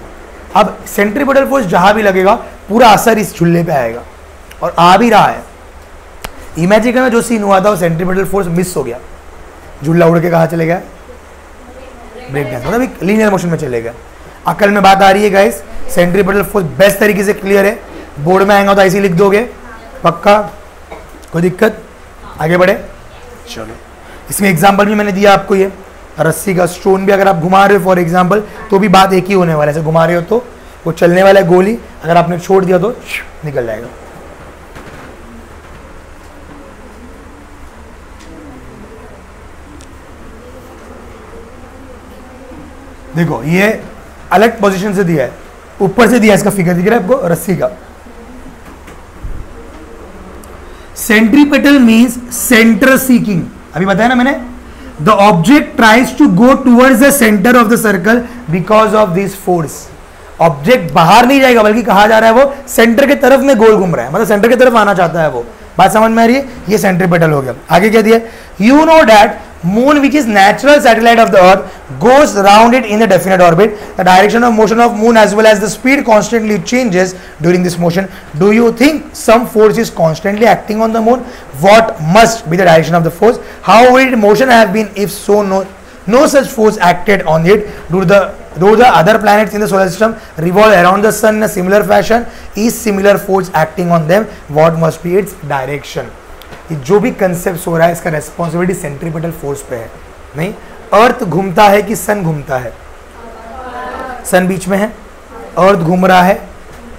अब सेंट्रीपेटल फोर्स जहां भी लगेगा पूरा असर इस झुल्ले पे आएगा, और आ भी रहा है। इमेजिन में जो सीन हुआ था वो सेंट्रीपेटल फोर्स मिस हो गया, झुल्ला उड़ के कहाँ चले गया? ब्रेक डांस, मतलब लीनियर मोशन में चले गया। अकल में बात आ रही है गाइस? सेंट्रीपेटल फोर्स बेस्ट तरीके से क्लियर है, बोर्ड में आएगा तो ऐसे ही लिख दोगे पक्का, कोई दिक्कत? आगे बढ़े, चलो। इसमें एग्जांपल भी मैंने दिया आपको, ये रस्सी का स्टोन भी अगर आप घुमा रहे हो फॉर एग्जांपल, तो भी बात एक ही होने वाला है। ऐसे घुमा रहे हो तो वो चलने वाला है गोली, अगर आपने छोड़ दिया तो निकल जाएगा। देखो, ये अलग पोजीशन से दिया है, ऊपर से दिया है, इसका फिगर दिख रहा है आपको रस्सी का। सेंट्रीपेटल मींस सेंटर सीकिंग, अभी बताया ना मैंने। The object tries to go towards the centre of the circle because of this force. Object बाहर नहीं जाएगा, बल्कि कहा जा रहा है वो सेंटर के तरफ में गोल घूम रहा है, मतलब सेंटर की तरफ आना चाहता है वो। बात समझ में आ रही है? ये सेंट्रीपेटल हो गया। आगे क्या दिया? You know that moon, which is natural satellite of the earth, goes round it in a definite orbit. The direction of motion of moon as well as the speed constantly changes during this motion. Do you think some force is constantly acting on the moon? What must be the direction of the force? How would motion have been if so no such force acted on it? Do the other planets in the solar system revolve around the sun in a similar fashion? Is similar force acting on them? What must be its direction? जो भी concept हो रहा है इसका responsibility centripetal force पे है। नहीं, अर्थ घूमता है कि सन घूमता है? सन बीच में है, अर्थ घूम रहा है,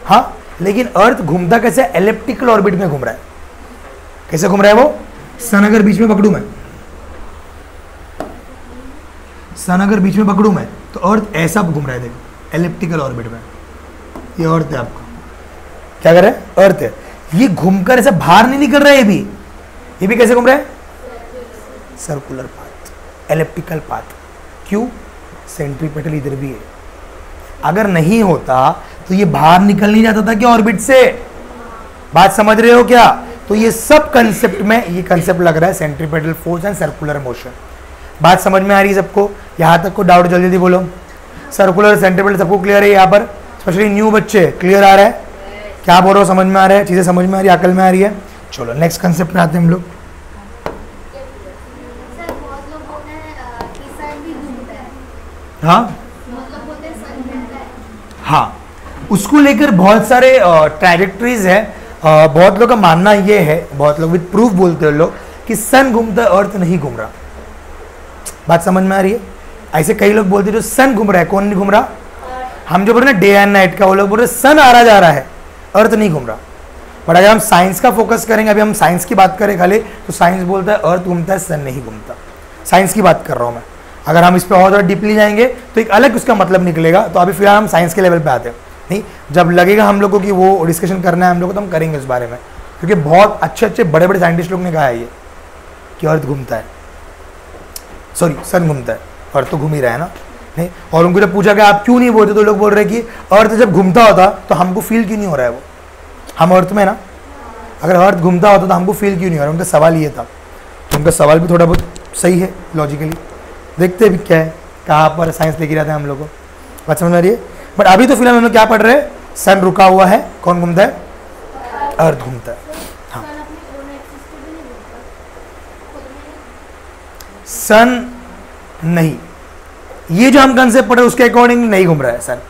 हाँ, लेकिन अर्थ घूमता कैसे? एलिप्टिकल ऑर्बिट में घूम रहा है। कैसे घूम रहा है वो? सन अगर बीच में पकड़ू मैं, सन अगर बीच में पकड़ू मैं, तो अर्थ ऐसा घूम रहा है, देखो एलिप्टिकल ऑर्बिट में। ये अर्थ है, आपका क्या कर रहा है? अर्थ है। ये घूमकर ऐसे बाहर नहीं निकल रहा है, ये भी कैसे घूम रहा है? Circular path, elliptical path. क्यों? सेंट्रीपेटल इधर भी है। अगर नहीं होता तो ये बाहर निकल नहीं जाता था क्या ऑर्बिट से? बात समझ रहे हो क्या? तो ये सब कंसेप्ट में ये कंसेप्ट लग रहा है centripetal force and circular motion. बात समझ में आ रही है सबको? यहां तक को डाउट जल्दी जल्दी बोलो। सर्कुलर सेंट्रीपेटल सबको क्लियर है? यहाँ पर स्पेशली न्यू बच्चे क्लियर आ रहा है? क्या बोल रहा हो? समझ में आ रहा है? चीजें समझ में आ रही है, अकल में आ रही है? चलो नेक्स्ट कंसेप्ट में आते हैं हम लोग। हाँ हाँ, उसको लेकर बहुत सारे ट्रैजेक्टरीज है। बहुत लोग का मानना ये है, बहुत लोग विद प्रूफ बोलते हैं लोग कि सन घूमता है अर्थ नहीं घूम रहा। बात समझ में आ रही है? ऐसे कई लोग बोलते हैं जो सन घूम रहा है, कौन नहीं घूम रहा? हम जो बोल रहे हैं डे एंड नाइट का, वो लोग बोल रहे सन आ रहा जा रहा है, अर्थ नहीं घूम रहा। बट अगर हम साइंस का फोकस करेंगे, अभी हम साइंस की बात करें खाली, तो साइंस बोलता है अर्थ घूमता है, सन नहीं घूमता। साइंस की बात कर रहा हूँ मैं। अगर हम इस पर और डीपली जाएंगे तो एक अलग उसका मतलब निकलेगा। तो अभी फिलहाल हम साइंस के लेवल पे आते हैं। नहीं, जब लगेगा हम लोगों को कि वो डिस्कशन करना है हम लोग को, तो हम करेंगे उस बारे में, क्योंकि बहुत अच्छे अच्छे बड़े बड़े साइंटिस्ट लोग ने कहा है ये कि अर्थ घूमता है, सॉरी सन घूमता है, अर्थ तो घूम ही रहा है ना। नहीं, और उनको जब पूछा कि आप क्यों नहीं बोलते, तो लोग बोल रहे कि अर्थ जब घूमता होता तो हमको फील क्यों नहीं हो रहा है? वो हम अर्थ में ना, अगर अर्थ घूमता होता तो हमको फील क्यों नहीं हो रहा? उनका सवाल ये था। तो उनका सवाल भी थोड़ा बहुत सही है लॉजिकली। देखते भी क्या है, कहाँ पर साइंस लेके रहता है हम लोग को, बात समझ में आ रही है? बट अभी तो फिलहाल हम लोग क्या पढ़ रहे हैं? सन रुका हुआ है, कौन घूमता है? अर्थ घूमता है। हाँ, सन नहीं, ये जो हम कंसेप्ट पढ़े उसके अकॉर्डिंग नहीं घूम रहा है सन।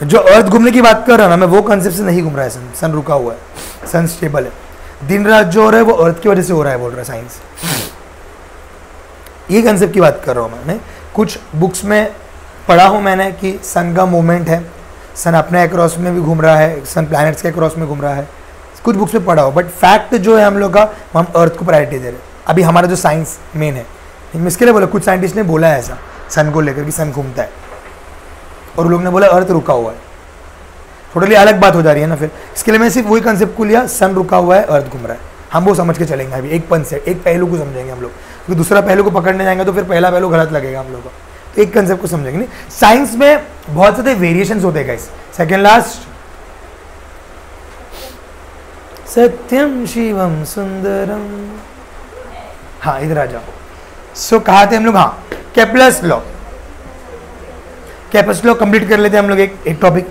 जो अर्थ घूमने की बात कर रहा हूं ना मैं, वो कंसेप्ट से नहीं घूम रहा है सन। सन रुका हुआ है, सन स्टेबल है। दिन रात जो हो रहा है वो अर्थ की वजह से हो रहा है, बोल रहा है साइंस। ये कंसेप्ट की बात कर रहा हूँ मैं। कुछ बुक्स में पढ़ा हूँ मैंने कि सन का मूवमेंट है, सन अपने अक्रॉस में भी घूम रहा है, सन प्लैनेट्स के अक्रॉस में घूम रहा है, कुछ बुक्स में पढ़ा हो। बट फैक्ट जो है हम लोग का, हम अर्थ को प्रायोरिटी दे रहे हैं। अभी हमारा जो साइंस मेन है, इसके लिए बोला, कुछ साइंटिस्ट ने बोला है ऐसा सन को लेकर कि सन घूमता है, और लोग ने बोला अर्थ रुका हुआ है। टोटली अलग बात हो जा रही है ना। फिर इसके लिए मैं सिर्फ वही कंसेप्ट को लिया, सन रुका हुआ है, अर्थ घूम रहा है, हम वो समझ के चलेंगे। अभी एक एक पहलू को समझेंगे हम लोग, क्योंकि दूसरा पहलू को पकड़ने जाएंगे तो फिर पहला पहलू गलत लगेगा हम लोग को। तो एक कंसेप्ट को समझेंगे। नहीं, साइंस में बहुत सारे वेरिएशंस होते हैं गाइस। सेकेंड लास्ट, सत्यम शिवम सुंदरम। हाँ, इधर आ जाओ। सो कहा थे हम लोग, हाँ, Kepler's law. Kepler's law complete कर लेते हैं हम लोग। एक टॉपिक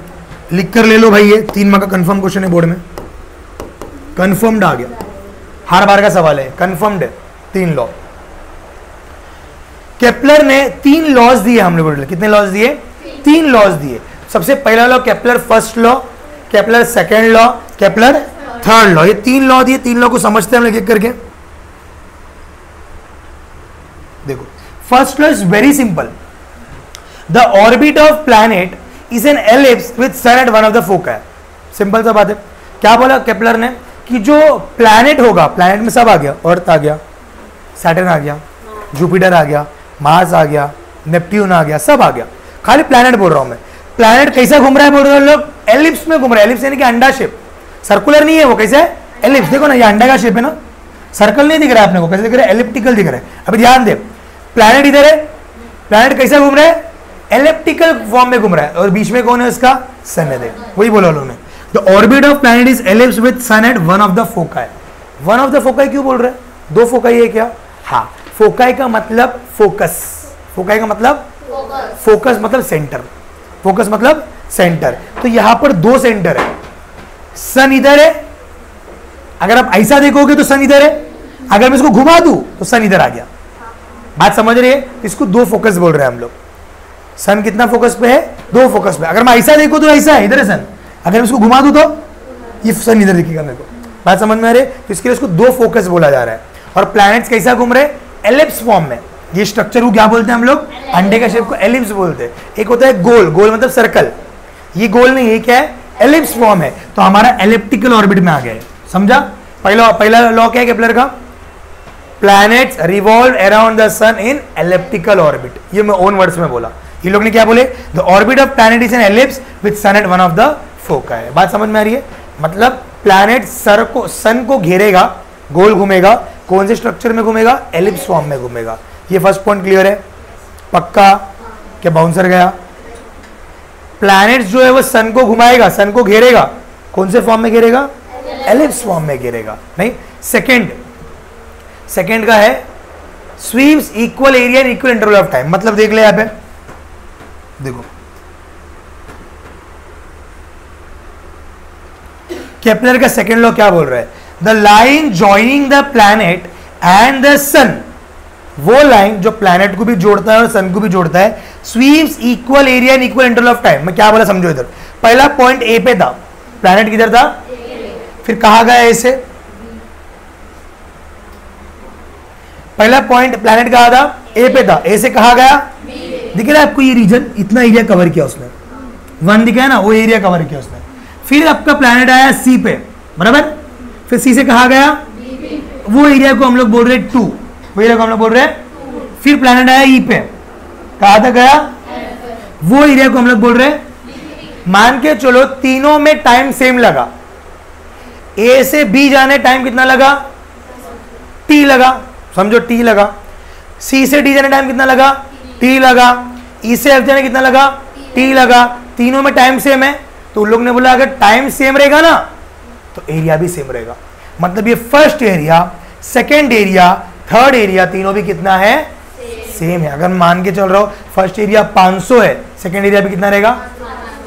लिख कर ले लो भाई, ये 3 मार्क का कंफर्म क्वेश्चन है बोर्ड में, कंफर्म्ड आ गया, हर बार का सवाल है, कंफर्म्ड है। 3 लॉ केपलर ने 3 लॉज दिए हम लोगों ने। कितने लॉज दिए? 3 लॉज दिए। सबसे पहला law Kepler first law, Kepler second law, Kepler third law. ये 3 लॉ दिए। 3 लॉ को समझते हैं हम लोग एक करके। देखो, first law is very simple. The orbit of planet is an ellipse with sun at one of the foci. Simple सा बात है। क्या बोला केपलर ने कि जो प्लैनेट होगा, प्लैनेट में सब आ गया, अर्थ आ गया, सैटर्न आ गया, जुपिटर आ गया, मार्स आ गया, नेपट्यून आ गया, सब आ गया, खाली प्लैनेट बोल रहा हूं मैं। प्लैनेट कैसा घूम रहा है बोल रहे हैं लोग? एलिप्स में घूम रहा है। एलिप्स यानी कि अंडा शेप, सर्कुलर नहीं है वो। कैसे है? एलिप्स। देखो ना, ये अंडा का शेप है ना, सर्कल नहीं दिख रहा है अपने को, कैसे दिख रहा है? एलिप्टिकल दिख रहा है। अभी ध्यान दे, प्लैनेट इधर है, प्लैनेट कैसा घूम रहा है? एलिप्टिकल फॉर्म में घूम रहा है, और बीच में कौन है उसका? सन है। वही बोला उन्होंने, the orbit of planet is ellipse with sun at one of the foci. One of the foci क्यों बोल रहे हैं? 2 फोकी है क्या? हाँ, फोकी का मतलब फोकस। फोकी का मतलब फोकस मतलब सेंटर। फोकस मतलब सेंटर। तो यहां पर 2 सेंटर है, सन इधर है, अगर आप ऐसा देखोगे तो सन इधर है, अगर मैं इसको घुमा दूं तो सन इधर आ गया। बात समझ रही है? इसको 2 फोकस बोल रहे हैं हम लोग। सन कितना फोकस पे है? 2 फोकस पे। अगर मैं ऐसा देखूं तो ऐसा है, इधर है सन, अगर मैं इसको घुमा दूं तो ये सन इधर दिखेगा मेरे को। बात समझ में आ रही है? तो इसके लिए इसको 2 फोकस बोला जा रहा है। और प्लैनेट्स कैसा घूम रहे? एलिप्स फॉर्म में। ये स्ट्रक्चर को क्या बोलते हैं हम लोग? अंडे का शेप को एलिप्स बोलते हैं। एक होता है गोल, गोल मतलब सर्कल, ये गोल नहीं, ये क्या है? एलिप्स फॉर्म है। तो हमारा एलिप्टिकल ऑर्बिट में आ गया है। समझा? पहला लॉ क्या है केपलर का? Planets revolve around the sun in elliptical orbit. ये मैं ओन वर्ड्स में बोला। ये लोग ने क्या बोले? The orbit of planet is an ellipse with sun at one of the foci. बात समझ में आ रही है? मतलब प्लैनेट सन को घेरेगा, गोल घूमेगा, कौन से स्ट्रक्चर में घूमेगा? एलिप्स फॉर्म में घूमेगा। ये फर्स्ट पॉइंट क्लियर है? पक्का? क्या बाउंसर गया? प्लैनेट्स जो है वो सन को घुमाएगा, सन को घेरेगा, कौन से फॉर्म में घेरेगा? एलिप्स फॉर्म में घेरेगा। नहीं, सेकेंड का है sweeps equal area in equal interval of time. मतलब देख ले यहां पे, देखो केपलर का सेकेंड लॉ क्या बोल रहा है? The line joining the planet and the sun, वो लाइन जो प्लैनेट को भी जोड़ता है और सन को भी जोड़ता है, sweeps equal area in equal interval of time. मैं क्या बोला समझो इधर। पहला पॉइंट ए पे था, प्लैनेट किधर था? फिर कहा गया ए से, पहला पॉइंट प्लैनेट कहा था ए पे था, ए से कहा गया दिख रहा है आपको, ये रीजन इतना एरिया कवर किया उसने, 1 दिखा है ना, वो एरिया कवर किया उसने। फिर आपका प्लैनेट आया सी पे, बराबर, फिर सी से कहा गया वो एरिया को हम लोग बोल रहे 2, वो एरिया को हम लोग बोल रहे हैं। फिर प्लैनेट आया ई पे, कहा था गया वो एरिया को हम लोग बोल रहे हैं। मान के चलो तीनों में टाइम सेम लगा, ए से बी जाने टाइम कितना लगा, टी लगा, समझो टी लगा। सी से डी जाने टाइम कितना लगा, टी लगा। ई से एफ जाने कितना लगा, टी लगा। तीनों में टाइम सेम है, तो उन लोग ने बोला अगर टाइम सेम रहेगा ना तो एरिया भी सेम रहेगा। मतलब ये first area, second area, third area तीनों भी कितना है, सेम है। अगर मान के चल रहा हो फर्स्ट एरिया 500 है, सेकेंड एरिया भी कितना रहेगा,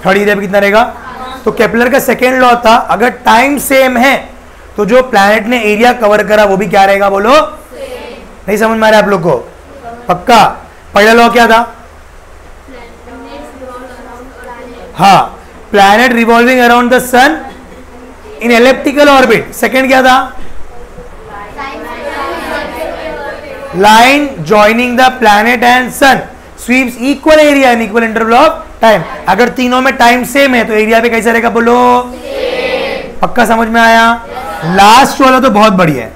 थर्ड एरिया भी कितना रहेगा। तो केपलर का सेकेंड लॉ था अगर टाइम सेम है तो जो प्लैनेट ने एरिया कवर करा वो भी क्या रहेगा, बोलो नहीं समझ में आ रहा है आप लोग को, पक्का। पहला लॉ क्या था, हाँ, planet revolving around the sun in elliptical orbit. Second क्या था, line joining the planet and sun sweeps equal area in equal interval of time. अगर तीनों में टाइम सेम है तो एरिया भी कैसा रहेगा, बोलो पक्का समझ में आया। लास्ट वाला तो बहुत बढ़िया है,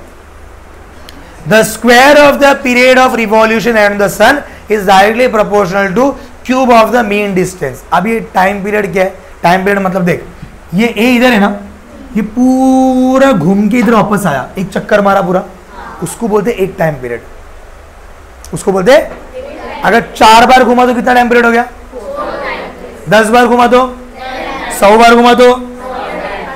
the square of the period of revolution around the sun is directly proportional to cube of the mean distance. अब ये टाइम पीरियड क्या है, टाइम पीरियड मतलब देख ये ए इधर है ना, ये पूरा घूम के इधर वापस आया, एक चक्कर मारा पूरा, उसको बोलते एक टाइम पीरियड, उसको बोलते। अगर 4 बार घुमा तो कितना टाइम पीरियड हो गया, 10 बार घुमा तो 100 बार घुमा तो,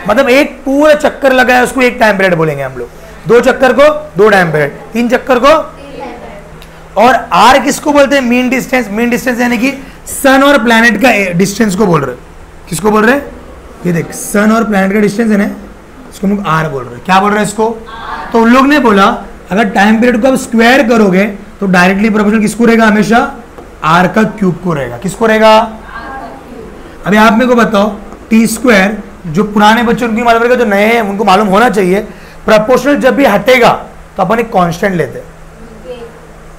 मतलब एक पूरा चक्कर लगाया उसको एक टाइम पीरियड बोलेंगे हम लोग। 2 चक्कर को 2 टाइम पीरियड, 3 चक्कर को। और आर किसको बोलते हैं, मीन डिस्टेंस। मीन डिस्टेंस यानी कि सन और प्लैनेट का डिस्टेंस को बोल रहे, किसको बोल रहे, ये देख सन और प्लैनेट का डिस्टेंस है ना, इसको हम लोग आर बोल रहे हैं। क्या बोल रहे हैं इसको, तो उन लोग ने बोला अगर टाइम पीरियड को आप स्क्वायर करोगे तो डायरेक्टली प्रोपोर्शनल किसको रहेगा, हमेशा आर का क्यूब को रहेगा। किसको रहेगा, अभी आप मेरे को बताओ टी स्क्वायर, जो पुराने बच्चों उनको मालूम रहेगा, जो नए हैं उनको मालूम होना चाहिए, प्रोपोर्शनल जब भी हटेगा तो अपन एक कांस्टेंट लेते,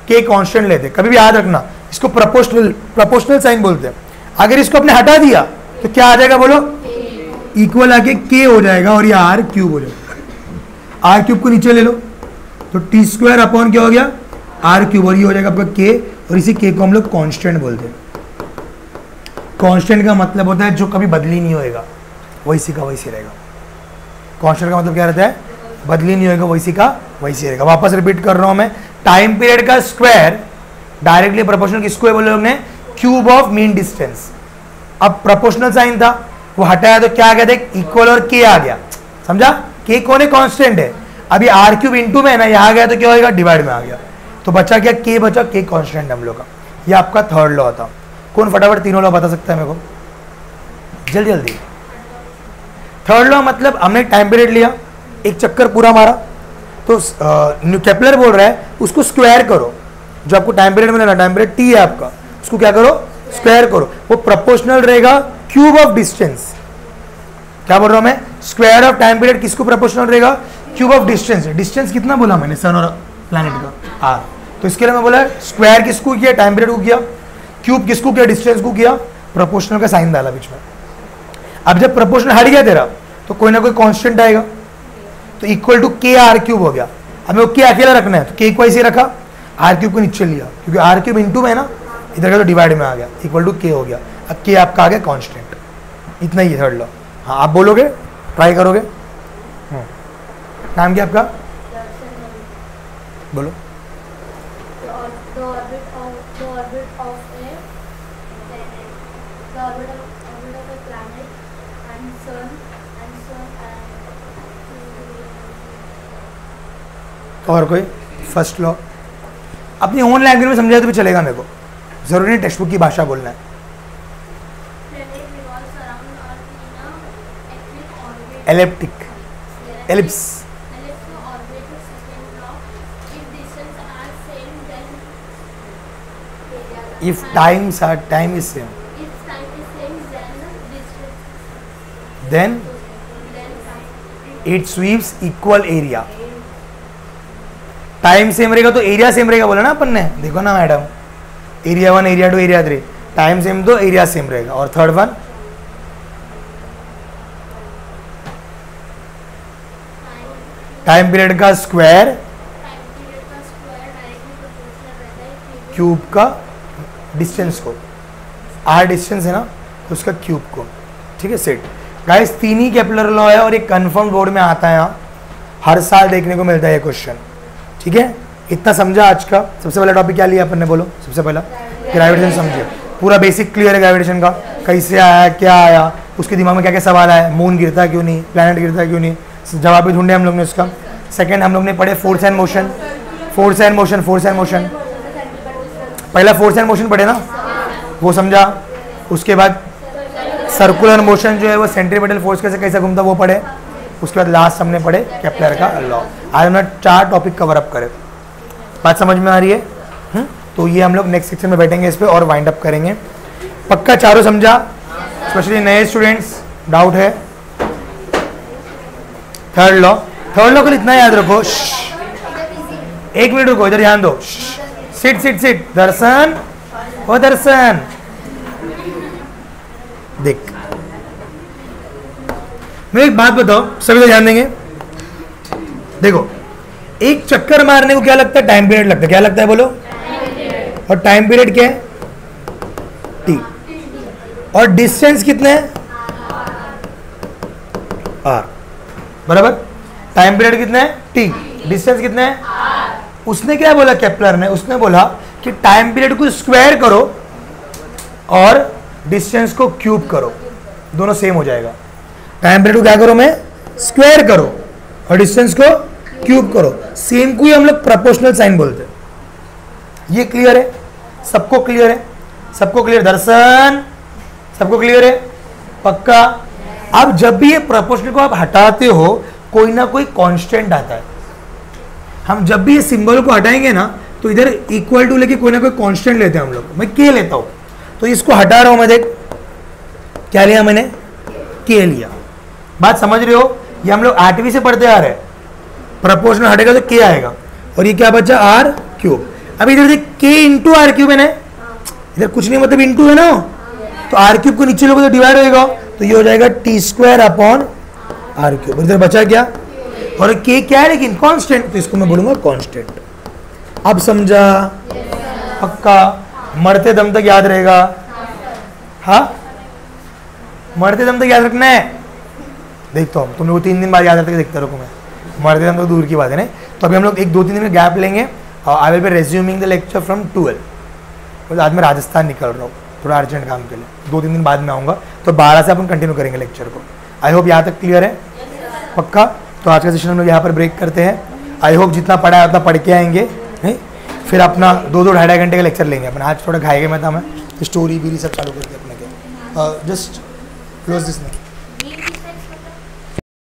के कांस्टेंट लेते, कभी भी याद रखना इसको प्रोपोर्शनल साइन बोलते हैं। अगर इसको अपने हटा दिया तो क्या आ जाएगा, बोलो इक्वल आके के हो जाएगा और ये आर क्यूब हो जाएगा। आर क्यूब को नीचे ले लो तो टी स्क्वायर अपॉन क्या हो गया, आर क्यूब, और ये हो जाएगा आपका के, और इसी के को हम लोग कांस्टेंट बोलते हैं। कांस्टेंट का मतलब होता है जो कभी बदली नहीं होएगा, वैसी का वैसी रहेगा। कांस्टेंट का मतलब क्या रहता है, बदली नहीं होएगा, वैसी का वैसी रहेगा। वापस रिपीट कर रहा हूं मैं, टाइम पीरियड का स्क्वायर डायरेक्टली प्रोपोर्शनल किसको है बोले लोग ने, क्यूब ऑफ मीन डिस्टेंस। अब प्रोपोर्शनल साइन था वो हटाया तो क्या आ गया, देख इक्वल और के आ गया, समझा। के कौन है, कांस्टेंट है। अभी आर क्यूब इंटू में है ना, यहाँ गया तो क्या होगा, डिवाइड में आ गया, तो बचा क्या, के बचा, के कांस्टेंट हम लोग का। ये आपका थर्ड लॉ था। कौन फटाफट तीनों लॉ बता सकता है मेरे को, जल्दी जल्दी। थर्ड लॉ मतलब हमने टाइम पीरियड लिया, एक चक्कर पूरा मारा, तो केपलर बोल रहा है उसको स्क्वायर करो। जो आपको टाइम पीरियड मिला ना, टाइम पीरियड टी है आपका, उसको क्या करो, स्क्वायर करो। वो प्रोपोर्शनल रहेगा क्यूब ऑफ डिस्टेंस। क्या बोल रहा हूं मैं, स्क्वायर ऑफ टाइम पीरियड किसको प्रोपोर्शनल रहेगा, क्यूब ऑफ डिस्टेंस। डिस्टेंस कितना बोला मैंने, सन और प्लैनेट का, आर। तो इसके लिए मैं बोला स्क्वायर किसको किया, टाइम पीरियड को किया, क्यूब किसको किया, डिस्टेंस को किया, प्रोपोर्शनल का साइन डाला बीच में। अब जब प्रोपोर्शनल हट गया तेरा तो कोई ना कोई कांस्टेंट आएगा, तो इक्वल टू के आर क्यूब हो गया। अब मेरे को के अकेला रखना है तो के को ऐसे रखा, आर क्यूब को नीचे लिया, क्योंकि आर क्यूब इंटू में है ना, इधर का तो डिवाइड में आ गया, इक्वल टू के हो गया। अब के आपका आ गया कांस्टेंट। इतना ही है थर्ड लॉ। हाँ आप बोलोगे, ट्राई करोगे। नाम क्या आपका, बोलो। और कोई फर्स्ट लॉ अपनी ओन लैंग्वेज में समझाए तो भी चलेगा, मेरे को जरूरी नहीं टेक्स्ट बुक की भाषा बोलना है। Elliptic, ellipse. If time is same, then it sweeps equal area. Time same रहेगा तो एरिया सेम रहेगा बोला ना अपन ने, देखो ना madam, area 1 area 2 area 3, time same तो एरिया सेम रहेगा। और थर्ड वन टाइम पीरियड का स्क्वायर क्यूब का डिस्टेंस को, आर डिस्टेंस है ना उसका क्यूब को, ठीक है सेट। गाइस 3 ही केपलर लॉ है और एक कंफर्म बोर्ड में आता है, यहाँ हर साल देखने को मिलता है ये क्वेश्चन, ठीक है। इतना समझा आज का। सबसे पहला टॉपिक क्या लिया अपन ने, बोलो सबसे पहला ग्रेविटेशन समझे, पूरा बेसिक क्लियर है ग्रेविटेशन का, कैसे आया क्या आया, उसके दिमाग में क्या क्या सवाल आया, मून गिरता है क्यों नहीं, प्लैनेट गिरता है क्यों नहीं, जवाब भी ढूंढे हम लोग ने उसका। सेकंड हम लोग ने पढ़े force and motion, force and motion, force and motion, पहला फोर्स एंड मोशन पढ़े ना, वो समझा। उसके बाद सर्कुलर मोशन जो है वो सेंट्रीपिटल फोर्स कैसे कैसे घूमता वो पढ़े। उसके बाद लास्ट हमने पढ़े केपलर का लॉ। आज हमने 4 टॉपिक कवर अप करे, बात समझ में आ रही है? तो ये हम लोग नेक्स्ट सेक्शन में बैठेंगे इस पे और वाइंड अप करेंगे। पक्का चारों समझा? स्पेशली नए स्टूडेंट्स डाउट है? थर्ड लॉ को इतना याद रखो, 1 मिनट रुको, इधर ध्यान दो, सिट सिट सिट, दर्शन ओ दर्शन, देख मैं एक बात बताओ, सभी ध्यान देंगे। देखो एक चक्कर मारने को क्या लगता है, टाइम पीरियड लगता है, क्या लगता है बोलो, और टाइम पीरियड क्या है, टी, और डिस्टेंस कितने है, आर, बराबर। टाइम पीरियड कितना है, टी, डिस्टेंस कितना है, उसने क्या बोला केपलर ने, उसने बोला कि टाइम पीरियड को स्क्वायर करो और डिस्टेंस को क्यूब करो, दोनों सेम हो जाएगा। टाइम पीरियड को क्या करो, मैं स्क्वायर करो और डिस्टेंस को क्यूब करो, सेम को ही हम लोग प्रोपोर्शनल साइन बोलते हैं। ये क्लियर है सबको? क्लियर है सबको? क्लियर दर्शन, सबको क्लियर है? पक्का। अब जब भी ये प्रोपोर्शनल को आप हटाते हो कोई ना कोई कांस्टेंट आता है। हम जब भी ये सिंबल को हटाएंगे ना तो इधर इक्वल टू लेके कोई ना कोई कांस्टेंट लेते हैं हम लोग। मैं के लेता हूं तो इसको हटा रहा हूं मैं, देख क्या लिया मैंने, के लिया। बात समझ रहे हो? ये हम लोग 8वीं से पढ़ते आ रहे हैं, प्रोपोर्शनल हटेगा तो के आएगा और ये क्या बचा, आर क्यूब। अब इधर देख के इंटू आर क्यूब है ना, इधर कुछ नहीं मतलब इंटू है ना, तो आर क्यूब को नीचे लोगे तो डिवाइड होगा, तो ये हो जाएगा T square upon R cube. इधर बचा क्या, और के क्या है लेकिन कांस्टेंट, तो इसको मैं बोलूंगा कांस्टेंट। अब समझा? पक्का? मरते दम तक याद रहेगा? हाँ मरते दम तक याद रखना है। देखता हूँ तुम लोग 3 दिन बाद याद रखते देखता रखो, मैं मरते दम तक दूर की बात है ना। तो अभी हम लोग 1-2-3 दिन में गैप लेंगे। आई will B resuming the lecture from 12। आज मैं राजस्थान निकल रहा हूँ थोड़ा अर्जेंट काम के लिए, 2-3 दिन बाद में आऊँगा, तो 12 से अपन कंटिन्यू करेंगे लेक्चर को। आई होप यहाँ तक क्लियर है? पक्का? तो आज का सेशन हम लोग यहाँ पर ब्रेक करते हैं। आई होप जितना पढ़ा है उतना पढ़ के आएंगे, नहीं फिर अपना 2-2 ढाई घंटे का लेक्चर लेंगे अपन। आज थोड़ा खाएगा मैं था, मैं स्टोरी भी सब चालू करके अपने के। जस्ट क्लोज दिस नहीं।